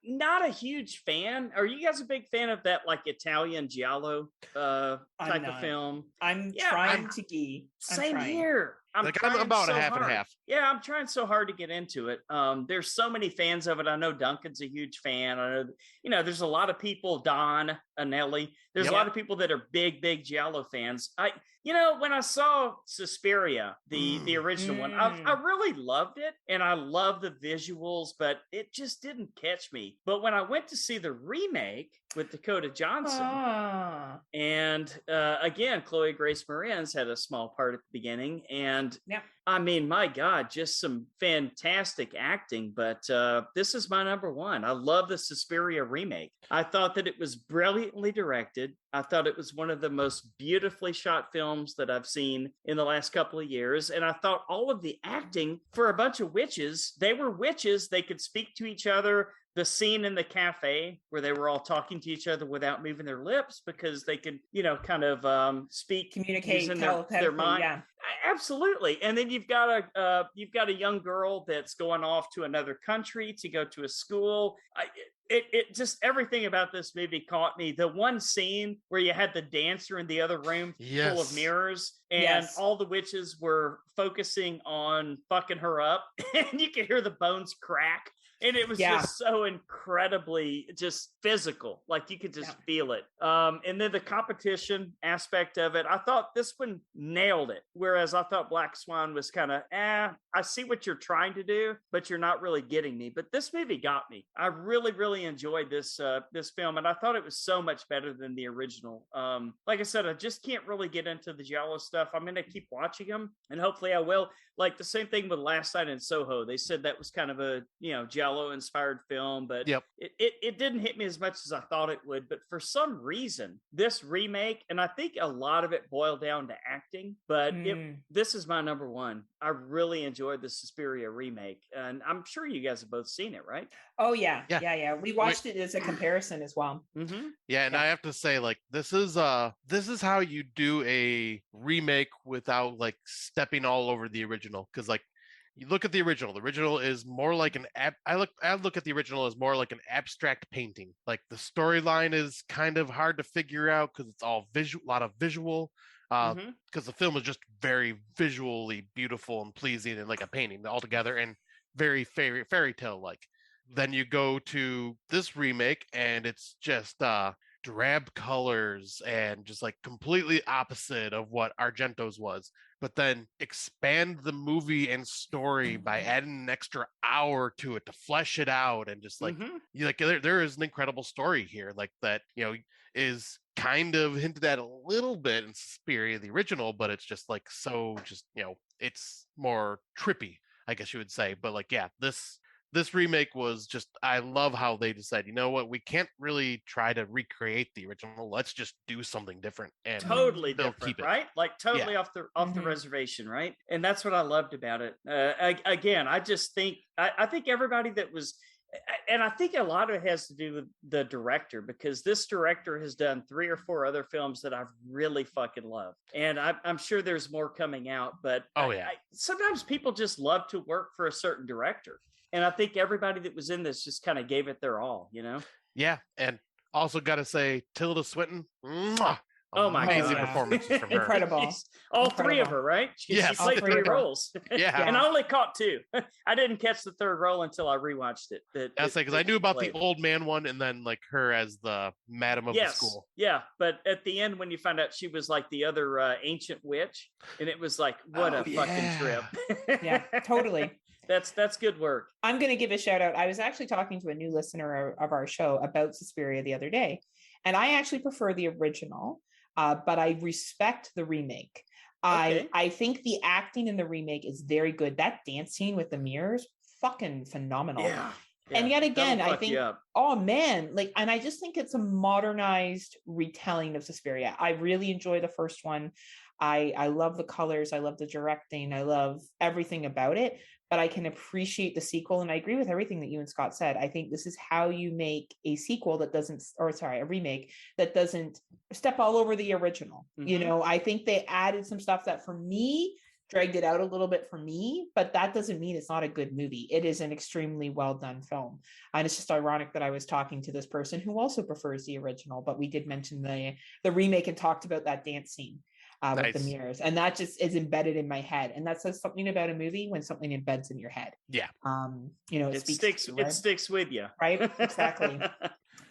not a huge fan. Are you guys a big fan of that like Italian giallo type of film? I'm trying to be. Same here. I'm about so a half hard. and a half. Yeah, I'm trying so hard to get into it. There's so many fans of it. I know Duncan's a huge fan. I know, there's a lot of people, Don, Anelli. There's a lot of people that are big giallo fans. When I saw Suspiria, the original one, I really loved it, and I love the visuals, but it just didn't catch me. But when I went to see the remake with Dakota Johnson, and again, Chloe Grace Moretz had a small part at the beginning, and I mean, my God, just some fantastic acting. But this is my number one. I love the Suspiria remake. I thought that it was brilliantly directed. I thought it was one of the most beautifully shot films that I've seen in the last couple of years. And I thought all of the acting for a bunch of witches, they were witches. They could speak to each other. The scene in the cafe where they were all talking to each other without moving their lips because they could, kind of communicate using their mind. Yeah. Absolutely. And then you've got a young girl that's going off to another country to go to a school. It just, everything about this movie caught me. The one scene where you had the dancer in the other room full of mirrors, and all the witches were focusing on fucking her up, and you could hear the bones crack. And it was just so incredibly just physical. Like you could just feel it. And then the competition aspect of it, I thought this one nailed it. Whereas I thought Black Swan was kind of, I see what you're trying to do, but you're not really getting me. But this movie got me. I really, really enjoyed this film. And I thought it was so much better than the original. Like I said, I just can't really get into the Giallo stuff. I'm going to keep watching them, and hopefully I will. Like the same thing with Last Night in Soho. They said that was kind of a, Giallo inspired film, but it didn't hit me as much as I thought it would. But for some reason, this remake, and I think a lot of it boiled down to acting, but this is my number one. I really enjoyed the Suspiria remake, and I'm sure you guys have both seen it, right? Oh yeah. We watched it as a comparison as well. Yeah, and I have to say, like, this is how you do a remake without like stepping all over the original, because like, you look at the original. The original is more like I look at the original as more like an abstract painting. Like the storyline is kind of hard to figure out because it's all visual, a lot of visual. Because the film is just very visually beautiful and pleasing and like a painting altogether, and very fairy tale like. Then you go to this remake, and it's just drab colors and just like completely opposite of what Argento's was. But then expand the movie and story by adding an extra hour to it to flesh it out, and just like there is an incredible story here, like that is kind of hinted at a little bit in Suspiria the original, but it's just like so just it's more trippy, I guess you would say. But like this remake was just, I love how they decided, you know what, we can't really try to recreate the original. Let's just do something different, and totally different, right? Like totally off the reservation, right? And that's what I loved about it. Again, I just think I think everybody that was, and I think a lot of it has to do with the director, because this director has done 3 or 4 other films that I've really fucking loved. And I'm sure there's more coming out, but sometimes people just love to work for a certain director. And I think everybody that was in this just kind of gave it their all, Yeah, and also got to say, Tilda Swinton, mwah, oh my amazing God. performances from her. Incredible. All 3 of her, right? She played 3 roles. And I only caught 2. I didn't catch the 3rd role until I rewatched it. Because I knew about the old man one, and then like her as the madam of the school. Yeah, but at the end, when you find out she was like the other ancient witch, and it was like, what a fucking trip. Yeah, totally. That's good work. I'm going to give a shout out. I was actually talking to a new listener of our show about Suspiria the other day, and I actually prefer the original, but I respect the remake. Okay. I think the acting in the remake is very good. That dance scene with the mirrors, fucking phenomenal. Yeah. And yet again, I think, oh man, like, and I just think it's a modernized retelling of Suspiria. I really enjoy the first one. I love the colors. I love the directing. I love everything about it. But I can appreciate the sequel, and I agree with everything that you and Scott said. I think this is how you make a sequel that doesn't, a remake that doesn't step all over the original. I think they added some stuff that for me dragged it out a little bit for me, but that doesn't mean it's not a good movie. It is an extremely well done film. And it's just ironic that I was talking to this person who also prefers the original, but we did mention the remake and talked about that dance scene. With the mirrors, and that just is embedded in my head, and that says something about a movie when something embeds in your head. It sticks. It sticks with you, right? Exactly.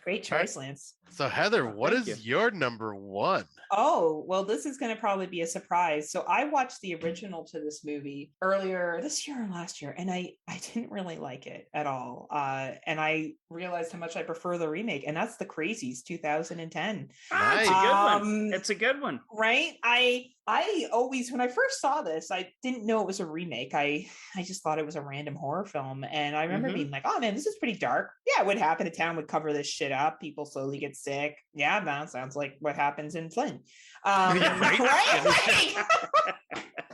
Great choice, Lance. So Heather, Oh, what thank is you. your number one? Oh, well, this is going to probably be a surprise. So I watched the original to this movie earlier this year or last year, and I didn't really like it at all. And I realized how much I prefer the remake, and that's The Crazies 2010. Ah, it's a Nice. good one. It's a good one. Right? I always, when I first saw this, I didn't know it was a remake. I just thought it was a random horror film. And I remember being like, oh man, this is pretty dark. Yeah, what happened? A town would cover this shit up. People slowly get sick. Yeah, that sounds like what happens in Flint. Yeah, right? Right?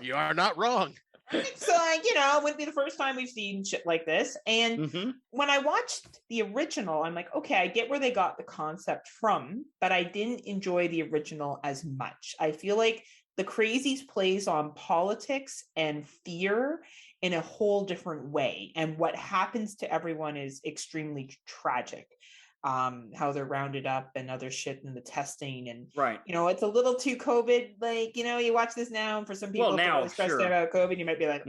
You are not wrong. So, it wouldn't be the first time we've seen shit like this. And when I watched the original, I'm like, okay, I get where they got the concept from, but I didn't enjoy the original as much. I feel like The Crazies plays on politics and fear in a whole different way. And what happens to everyone is extremely tragic. How they're rounded up and other shit in the testing, and right, it's a little too COVID. Like, you watch this now, and for some people, now really stressed out about COVID, you might be like,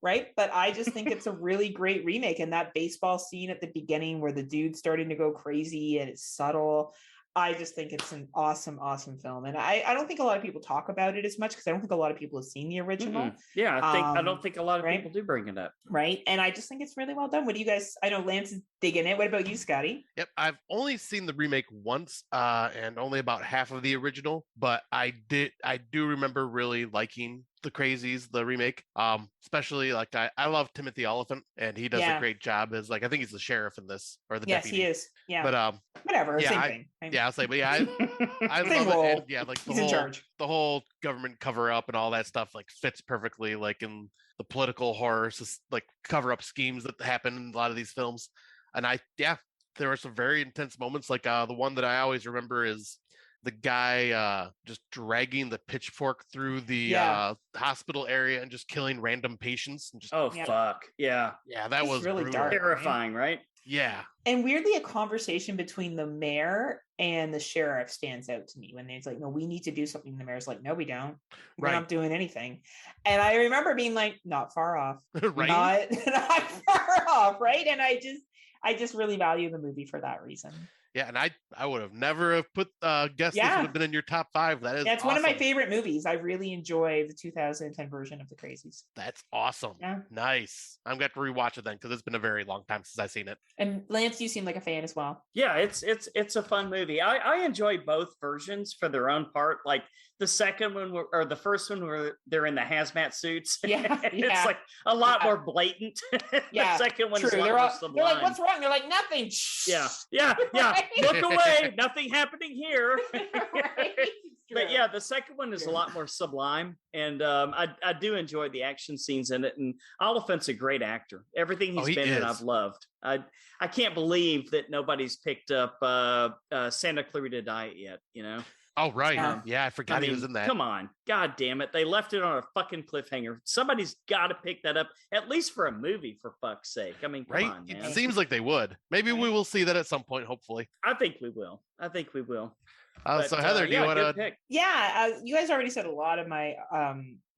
right? But I just think it's a really great remake, and that baseball scene at the beginning where the dude's starting to go crazy and it's subtle. I just think it's an awesome, awesome film. And I don't think a lot of people talk about it as much because I don't think a lot of people have seen the original. Yeah, I don't think a lot of people do bring it up. Right. And I just think it's really well done. What do you guys, I know Lance is digging it. What about you, Scotty? Yep, I've only seen the remake once, and only about half of the original, but I do remember really liking The Crazies, the remake. Especially like I love Timothy Oliphant, and he does a great job as, like, I think he's the sheriff in this, or the deputy. Yes, he is. Yeah. But whatever, same thing. I'll say, but I love role. it. And yeah, like he's in charge. The whole government cover up and all that stuff like fits perfectly, like in the political horror, like cover up schemes that happen in a lot of these films. And there were some very intense moments. Like the one that I always remember is the guy just dragging the pitchfork through the hospital area and just killing random patients. And just, fuck. Yeah. Yeah, that was really brutal. dark. Terrifying, right? Yeah. And weirdly, a conversation between the mayor and the sheriff stands out to me when it's like, no, we need to do something. The mayor's like, no, we don't. We're not doing anything. And I remember being like, not far off. Right? Not far off, right? And I just really value the movie for that reason. Yeah, and I would have never have put guessed this would have been in your top 5. That is it's awesome. One of my favorite movies. I really enjoy the 2010 version of The Crazies. That's awesome. Yeah. Nice. I'm going to rewatch it then because it's been a very long time since I've seen it. And Lance, you seem like a fan as well. Yeah, it's a fun movie. I enjoy both versions for their own part. Like the second one or the first one where they're in the hazmat suits. Yeah, it's like a lot more blatant. The second one is a lot more sublime. They're like, what's wrong? They're like, nothing. Yeah. Right? Look away. Nothing happening here. Right? But yeah, the second one is a lot more sublime, and I do enjoy the action scenes in it. And Oliphant's a great actor. Everything he's been in, I've loved. I can't believe that nobody's picked up Santa Clarita Diet yet. Oh, right. Yeah, I forgot he was in that. Come on. God damn it. They left it on a fucking cliffhanger. Somebody's got to pick that up, at least for a movie, for fuck's sake. I mean, come on, man. It seems like they would. Maybe we will see that at some point, hopefully. I think we will. So Heather, do you want to pick? Yeah, you guys already said a lot of my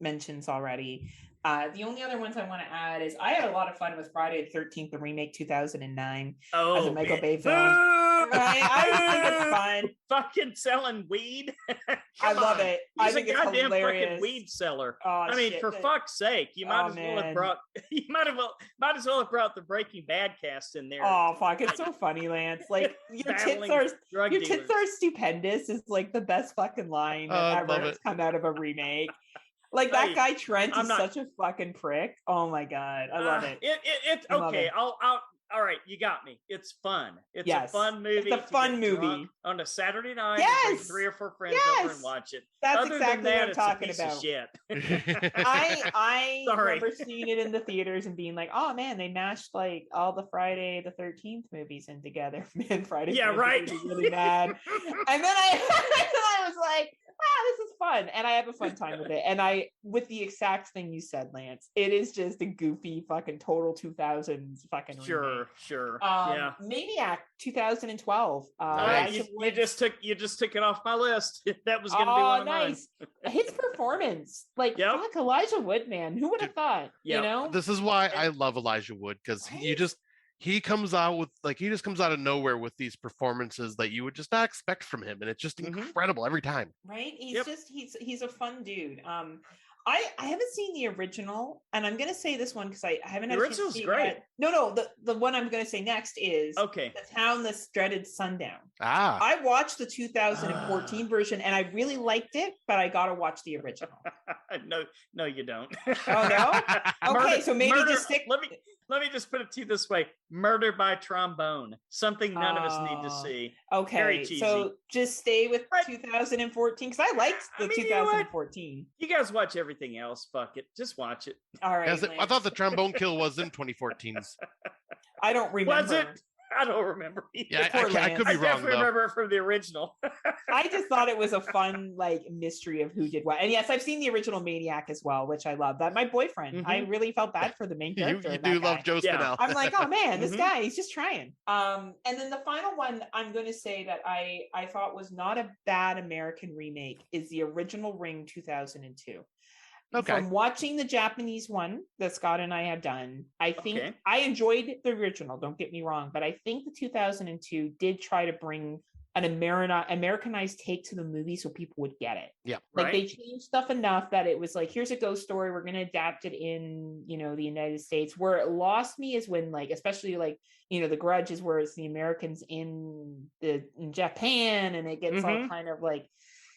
mentions already. The only other ones I want to add is I had a lot of fun with Friday the 13th, the remake 2009 as a Michael Bay film. I think it's fun. Fucking selling weed. I love it. He's I think a it's goddamn hilarious. fucking weed seller. Oh, I mean, for fuck's sake, you might as well have brought. You might as well have brought the Breaking Bad cast in there. Oh fuck, it's so funny, Lance. Like your tits are stupendous is like the best fucking line that ever has come out of a remake. Like that guy Trent is such a fucking prick. Oh my god, I love it. It's okay. All right, you got me. It's fun. It's a fun movie. It's a fun movie on a Saturday night. Bring 3 or 4 friends over and watch it. That's Other exactly than that, what I'm talking it's a piece about. Of shit. I remember seeing it in the theaters and being like, "Oh man, they mashed like all the Friday the 13th movies in together." Man, Friday. Yeah, right. Really mad. And then I was like, "Wow, this is fun," and I have a fun time with it. And with the exact thing you said, Lance, it is just a goofy fucking total 2000s fucking remake. Sure. Yeah. Maniac 2012. Nice. You just took it off my list. That was going to be one of mine. His performance, like fuck Elijah Wood, man. Who would have thought? Yeah. You know, this is why I love Elijah Wood, because he comes out with he just comes out of nowhere with these performances that you would just not expect from him, and it's just incredible every time. Right? He's a fun dude. I haven't seen the original, and I'm gonna say this one because I haven't had a chance to see it yet. No, the one I'm gonna say next is The Town That Dreaded Sundown. I watched the 2014 version and I really liked it, but I gotta watch the original. No, you don't. Oh no? Okay, so maybe just stick. Let me just put it to you this way: Murder by Trombone, something none of us need to see. Okay, very cheesy. So just stay with 2014 because I liked the 2014. You guys watch everything else. Fuck it, just watch it. All right. I thought the trombone kill was in 2014's. I don't remember. Was it? I don't remember. Yeah, I could be wrong. I definitely remember it from the original. I just thought it was a fun mystery of who did what. And yes, I've seen the original Maniac as well, which I love. That my boyfriend. I really felt bad for the main character. You do love Joe Spinell. I'm like, oh man, this guy, he's just trying. And then the final one I'm going to say that I thought was not a bad American remake is the original Ring 2002. Okay. From watching the Japanese one that Scott and I have done, I think I enjoyed the original, don't get me wrong, but I think the 2002 did try to bring an Americanized take to the movie so people would get it. Yeah. They changed stuff enough that it was here's a ghost story, we're going to adapt it in, the United States. Where it lost me is when especially The Grudge is where it's the Americans in Japan and it gets all kind of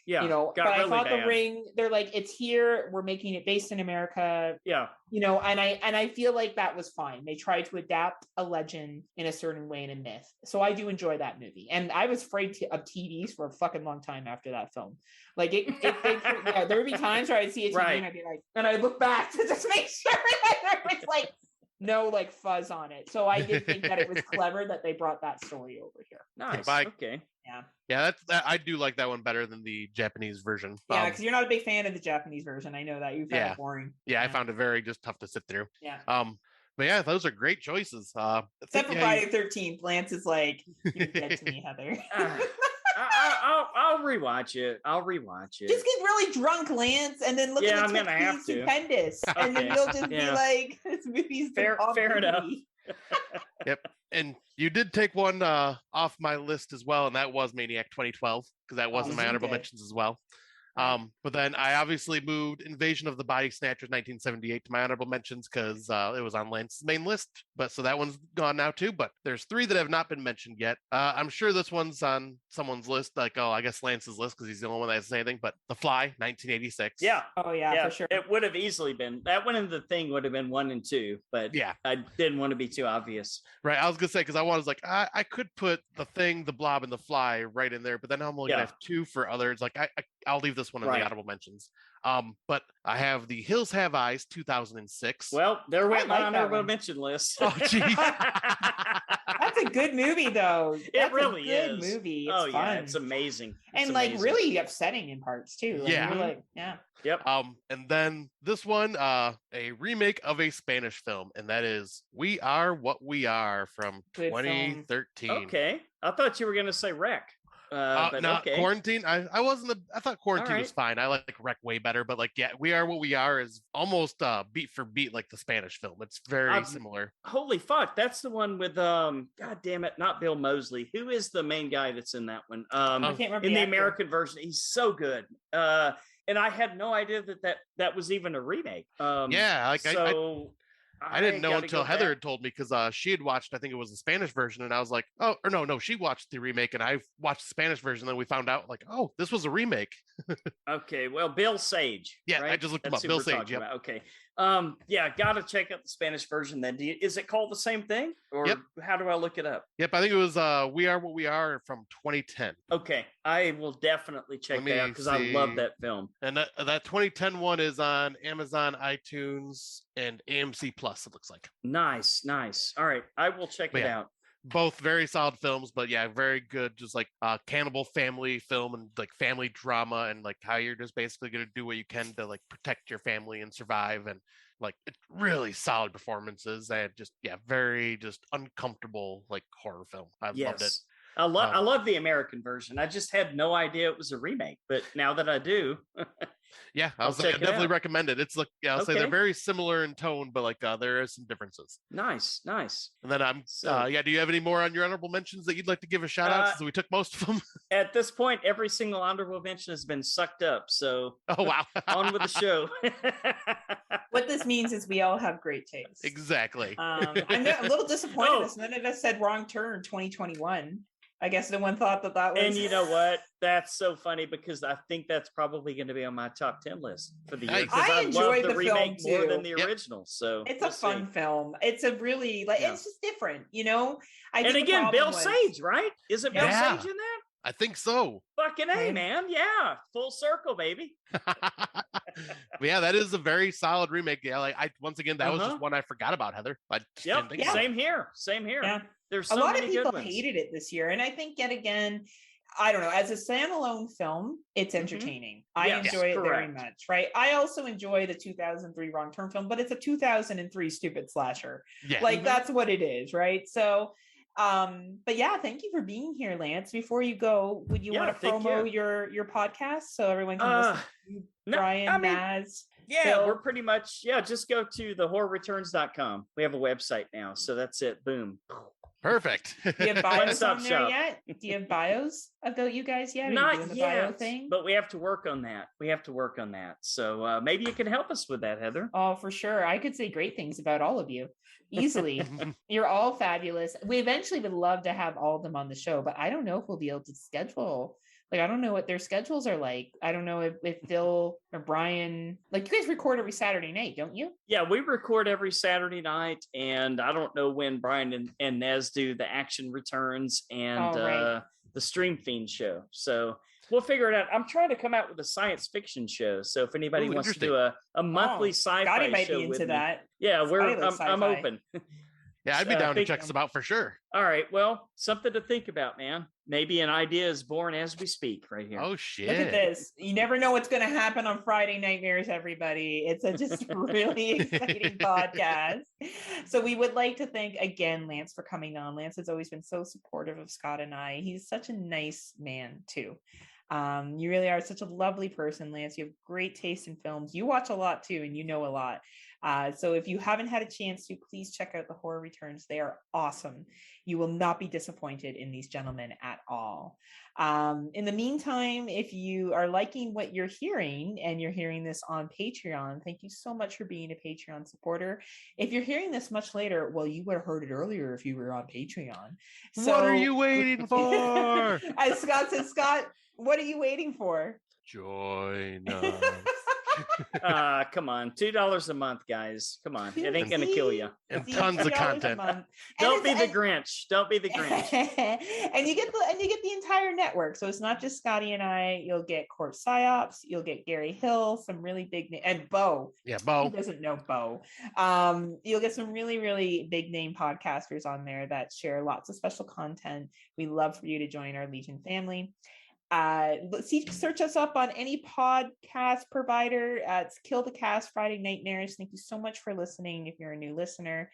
but I thought The Ring, they're it's here, we're making it based in America. Yeah. And I feel like that was fine. They tried to adapt a legend in a certain way in a myth. So I do enjoy that movie. And I was afraid of TVs for a fucking long time after that film. There would be times where I'd see a TV and I'd be and I'd look back to just make sure that there was no fuzz on it. So I did think that it was clever that they brought that story over here. Nice. Okay. Yeah, I do like that one better than the Japanese version. Yeah, because you're not a big fan of the Japanese version. I know that you found it boring. Yeah, I found it very just tough to sit through. Yeah. But yeah, those are great choices. Except for Friday the 13th, Lance is you're dead to me, Heather. I'll rewatch it. Just get really drunk, Lance, and then look at the Tiffany Stupendous, and then you'll just be like, "This movie's fair enough." Yep. And you did take one off my list as well, and that was Maniac 2012 because that wasn't my honorable mentions as well. But then I obviously moved Invasion of the Body Snatchers 1978 to my honorable mentions because it was on Lance's main list. But so that one's gone now too. But there's three that have not been mentioned yet. I'm sure this one's on someone's list, I guess Lance's list because he's the only one that has anything. But The Fly 1986. Yeah. Oh yeah, for sure. It would have easily been that one, and The Thing would have been 1 and 2. But yeah, I didn't want to be too obvious. Right. I was gonna say because I was I could put The Thing, The Blob, and The Fly right in there, but then I'm only gonna have 2 for others. I'll leave this one in the honorable mentions. But I have The Hills Have Eyes 2006. Well, there went my honorable mention list. Oh, geez. That's a good movie, though. It really is. Good movie. It's fun. Yeah, it's amazing. And really upsetting in parts too. Yep. And then this one, a remake of a Spanish film, and that is We Are What We Are from 2013. Okay. I thought you were gonna say Wreck. Quarantine. I thought Quarantine was fine. I like Wreck way better, but We Are What We Are is almost beat for beat like the Spanish film. It's very similar. Holy fuck, that's the one with God damn it, not Bill Moseley. Who is the main guy that's in that one? I can't remember in the American version. He's so good. And I had no idea that was even a remake. I didn't know until Heather had told me because she had watched, I think it was the Spanish version, and I was like, oh, or no, she watched the remake, and I watched the Spanish version, and then we found out, oh, this was a remake. Okay, well, Bill Sage. Yeah, right? I just looked him up. Bill Sage, yep. Okay. Gotta check out the Spanish version then. Is it called the same thing? Or how do I look it up? Yep, I think it was We Are What We Are from 2010. Okay, I will definitely check that out because I love that film. And that 2010 one is on Amazon, iTunes, and AMC Plus, it looks like. Nice. All right, I will check it out. Both very solid films, but very good, just cannibal family film and family drama and how you're just basically going to do what you can to protect your family and survive, and it's really solid performances and just very just uncomfortable horror film. I loved it. I love the American version. I just had no idea it was a remake, but now that I do, Yeah, I'll say check I it definitely out. recommend it. It's like I'll say they're Okay. very similar in tone, but like there is some differences. Nice. And then So do you have any more on your honorable mentions that you'd like to give a shout out uh, since we took most of them? at this point, every single honorable mention has been sucked up. So Oh wow. on with the show. What this means is we all have great taste. Exactly. I'm a little disappointed as none of us said Wrong Turn 2021. I guess no one thought that was. And you know what? That's so funny because I think that's probably going to be on my top 10 list for the year. Nice. Because I enjoy love the the remake film, more too. than the Yep. original. So it's a fun film. It's a really it's just different, you know. I and think again, Bill Sage, right? Is it Bill Yeah. Sage in that? I think so. Fucking A, Okay. man. Yeah. Full circle, baby. But yeah, that is a very solid remake. Yeah, like once again, that was just one I forgot about, Heather. I just didn't think about it. Same here. Yeah. There's so a lot many of people good ones. hated it this year, and I think yet again, I don't know, as a standalone film, it's entertaining. I enjoy it very much, right? I also enjoy the 2003 Wrong Turn film, but it's a 2003 stupid slasher. Yeah. Like that's what it is, right? So but yeah, thank you for being here, Lance. Before you go, would you want to promo your podcast so everyone can listen to you, Brian, Naz? Yeah, Phil? we're pretty much, just go to thehorrorreturns.com. We have a website now, so that's it. Boom. Perfect. Do you have bios on there shop. yet? Do you have bios about you guys yet? Are Not you doing the yet, bio thing? but we have to work on that. So maybe you can help us with that, Heather. Oh, for sure. I could say great things about all of you easily. You're all fabulous. We eventually would love to have all of them on the show, but I don't know if we'll be able to schedule. Like, I don't know what their schedules are like. I don't know if Phil or Brian, like you guys record every Saturday night, don't you? Yeah, we record every Saturday night, and I don't know when Brian and Nez do the action returns and the Stream Fiend show. So we'll figure it out. I'm trying to come out with a science fiction show. So if anybody wants to do a monthly sci-fi Scotty might show be into with that. me, yeah, I'm open. Yeah, I'd be down to check some out for sure. All right. Well, something to think about, man. Maybe an idea is born as we speak right here. Oh, shit. Look at this. You never know what's going to happen on Friday Nightmares, everybody. It's a just really exciting podcast. So we would like to thank again, Lance, for coming on. Lance has always been so supportive of Scott and I. He's such a nice man, too. You really are such a lovely person, Lance. You have great taste in films. You watch a lot, too, and you know a lot. So if you haven't had a chance to, please check out The Horror Returns. They are awesome. You will not be disappointed in these gentlemen at all. In the meantime, if you are liking what you're hearing and you're hearing this on Patreon, thank you so much for being a Patreon supporter. If you're hearing this much later, well, you would have heard it earlier if you were on Patreon. So, what are you waiting for? As Scott said, Scott, what are you waiting for? Join us. Come on, $2 a month, guys. Come on, it ain't gonna kill you. And tons of content. Don't be the Grinch. Don't be the Grinch. And you get the entire network. So it's not just Scotty and I. You'll get Court Psyops. You'll get Gary Hill, some really big and Bo. Yeah, Bo. Who doesn't know Bo? You'll get some really, really big name podcasters on there that share lots of special content. We love for you to join our Legion family. Search us up on any podcast provider. It's Kill the Cast Friday Nightmares. Thank you so much for listening. If you're a new listener,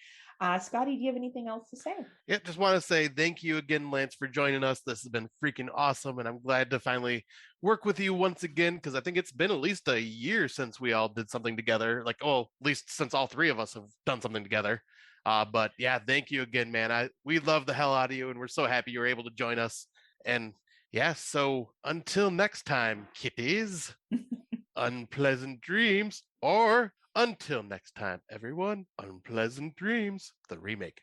Scotty, do you have anything else to say? Yeah, just want to say thank you again, Lance, for joining us. This has been freaking awesome, and I'm glad to finally work with you once again, because I think it's been at least a year since we all did something together. Like, at least since all three of us have done something together. But yeah, thank you again, man. We love the hell out of you, and we're so happy you were able to join us. And yeah, so until next time, kitties, unpleasant dreams, or until next time, everyone, unpleasant dreams, the remake.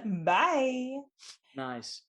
Bye. Nice.